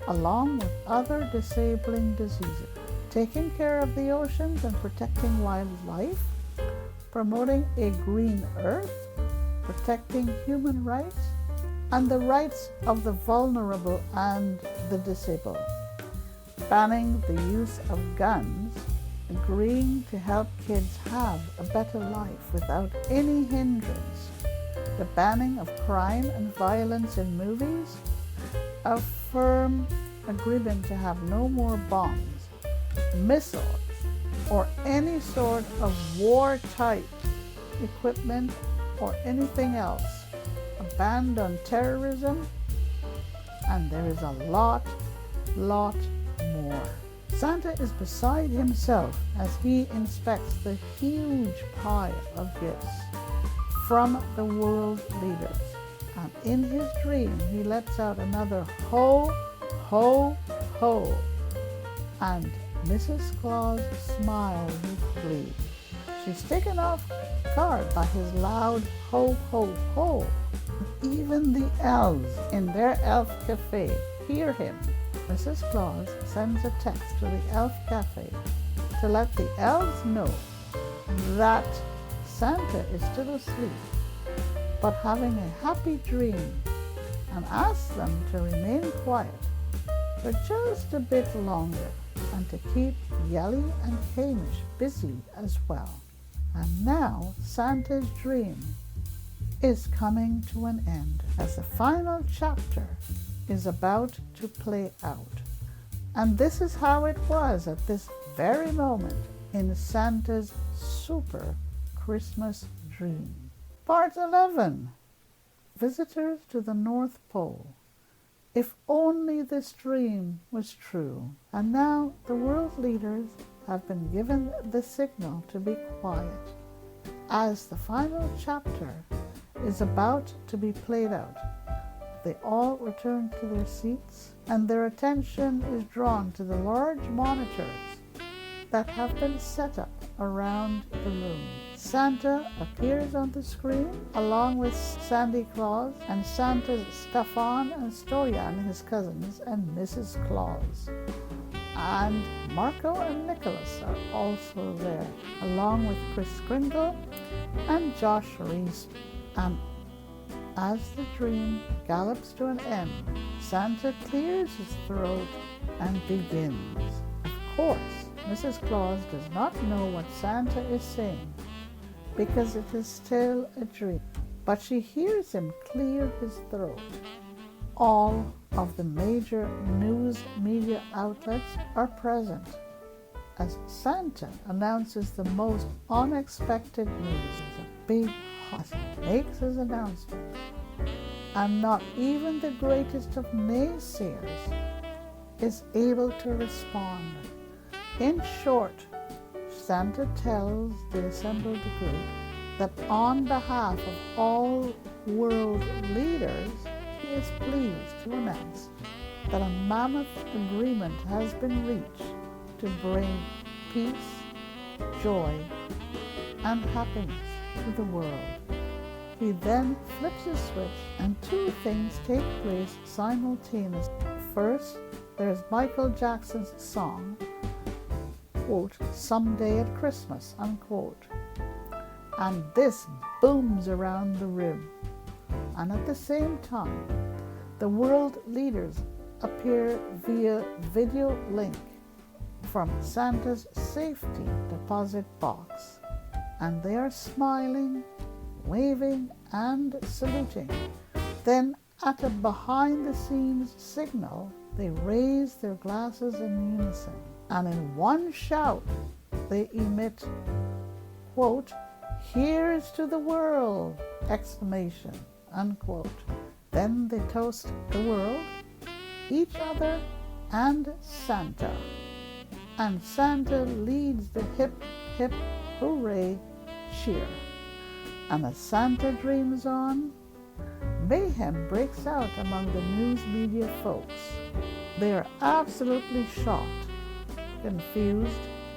Speaker 2: along with other disabling diseases, taking care of the oceans and protecting wildlife, promoting a green earth, protecting human rights, and the rights of the vulnerable and the disabled, banning the use of guns, agreeing to help kids have a better life without any hindrance, the banning of crime and violence in movies, a firm agreement to have no more bombs, missiles, or any sort of war-type equipment or anything else, a ban on terrorism, and there is a lot more. Santa is beside himself as he inspects the huge pile of gifts from the world leaders. And in his dream, he lets out another ho, ho, ho. And Mrs. Claus smiles with glee. She's taken off guard by his loud ho, ho, ho. Even the elves in their elf cafe hear him. Mrs. Claus sends a text to the elf cafe to let the elves know that Santa is still asleep, but having a happy dream, and asks them to remain quiet for just a bit longer and to keep Yelly and Hamish busy as well. And now Santa's dream is coming to an end as the final chapter is about to play out. And this is how it was at this very moment in Santa's super Christmas dream. Part 11. Visitors to the North Pole. If only this dream was true. And now the world leaders have been given the signal to be quiet as the final chapter is about to be played out. They all return to their seats, and their attention is drawn to the large monitors that have been set up around the room. Santa appears on the screen along with Sandy Claus and Santa's Stefan and Stoyan, his cousins, and Mrs. Claus. And Marco and Nicholas are also there, along with Chris Kringle and Josh Reese. And as the dream gallops to an end, Santa clears his throat and begins. Of course, Mrs. Claus does not know what Santa is saying because it is still a dream, but she hears him clear his throat. All of the major news media outlets are present as Santa announces the most unexpected news. It's a big hot. He makes his announcement, and not even the greatest of naysayers is able to respond. In short, Santa tells the assembled group that on behalf of all world leaders, he is pleased to announce that a mammoth agreement has been reached to bring peace, joy, and happiness to the world. He then flips a switch and two things take place simultaneously. First, there's Michael Jackson's song, quote, "Someday at Christmas," unquote. And this booms around the room. And at the same time, the world leaders appear via video link from Santa's safety deposit box. And they are smiling, waving, and saluting. Then, at a behind-the-scenes signal, they raise their glasses in unison, and in one shout they emit, quote, "Here's to the world!" exclamation, unquote. Then they toast the world, each other, and Santa. And Santa leads the hip, hip, hooray cheer. And as Santa dreams on, mayhem breaks out among the news media folks. They are absolutely shocked, confused,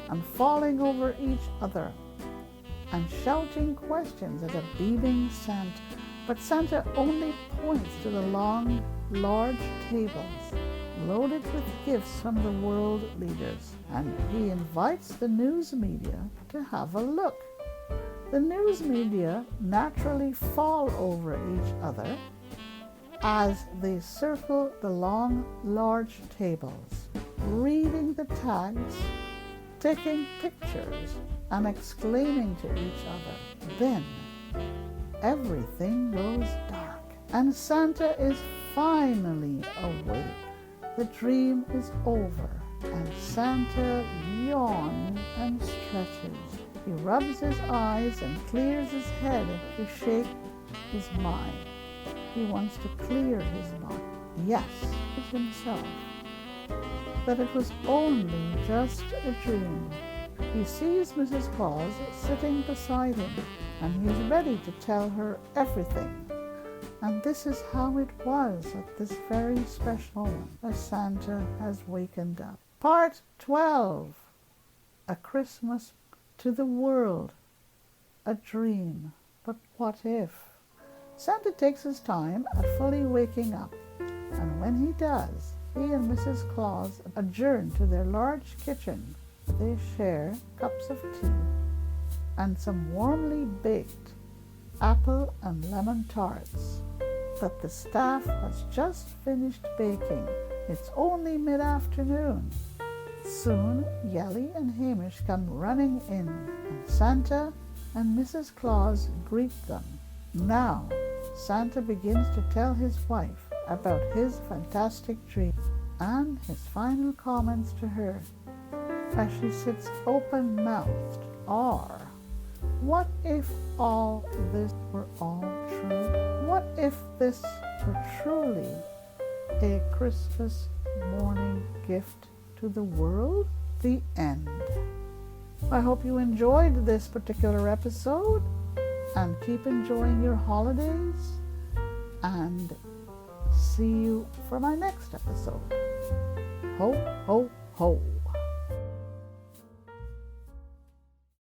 Speaker 2: and falling over each other, and shouting questions at a beaming Santa. But Santa only points to the long, large tables loaded with gifts from the world leaders, and he invites the news media to have a look. The news media naturally fall over each other as they circle the long, large tables, reading the tags, taking pictures, and exclaiming to each other. Then everything goes dark, and Santa is finally awake. The dream is over, and Santa yawns and stretches. He rubs his eyes and clears his head to shake his mind. He wants to clear his mind. Yes, with himself. That it was only just a dream. He sees Mrs. Claus sitting beside him, and he's ready to tell her everything. And this is how it was at this very special one, as Santa has wakened up. Part 12, A Christmas to the World, a Dream. But what if? Santa takes his time at fully waking up, and when he does, he and Mrs. Claus adjourn to their large kitchen. They share cups of tea and some warmly baked apple and lemon tarts that the staff has just finished baking. It's only mid-afternoon. Soon Yelly and Hamish come running in, and Santa and Mrs. Claus greet them. Now Santa begins to tell his wife about his fantastic dream and his final comments to her as she sits open-mouthed are, what if all this were all true? What if this were truly a Christmas morning gift to the world? The end. I hope you enjoyed this particular episode, and keep enjoying your holidays, and see you for my next episode. Ho, ho, ho.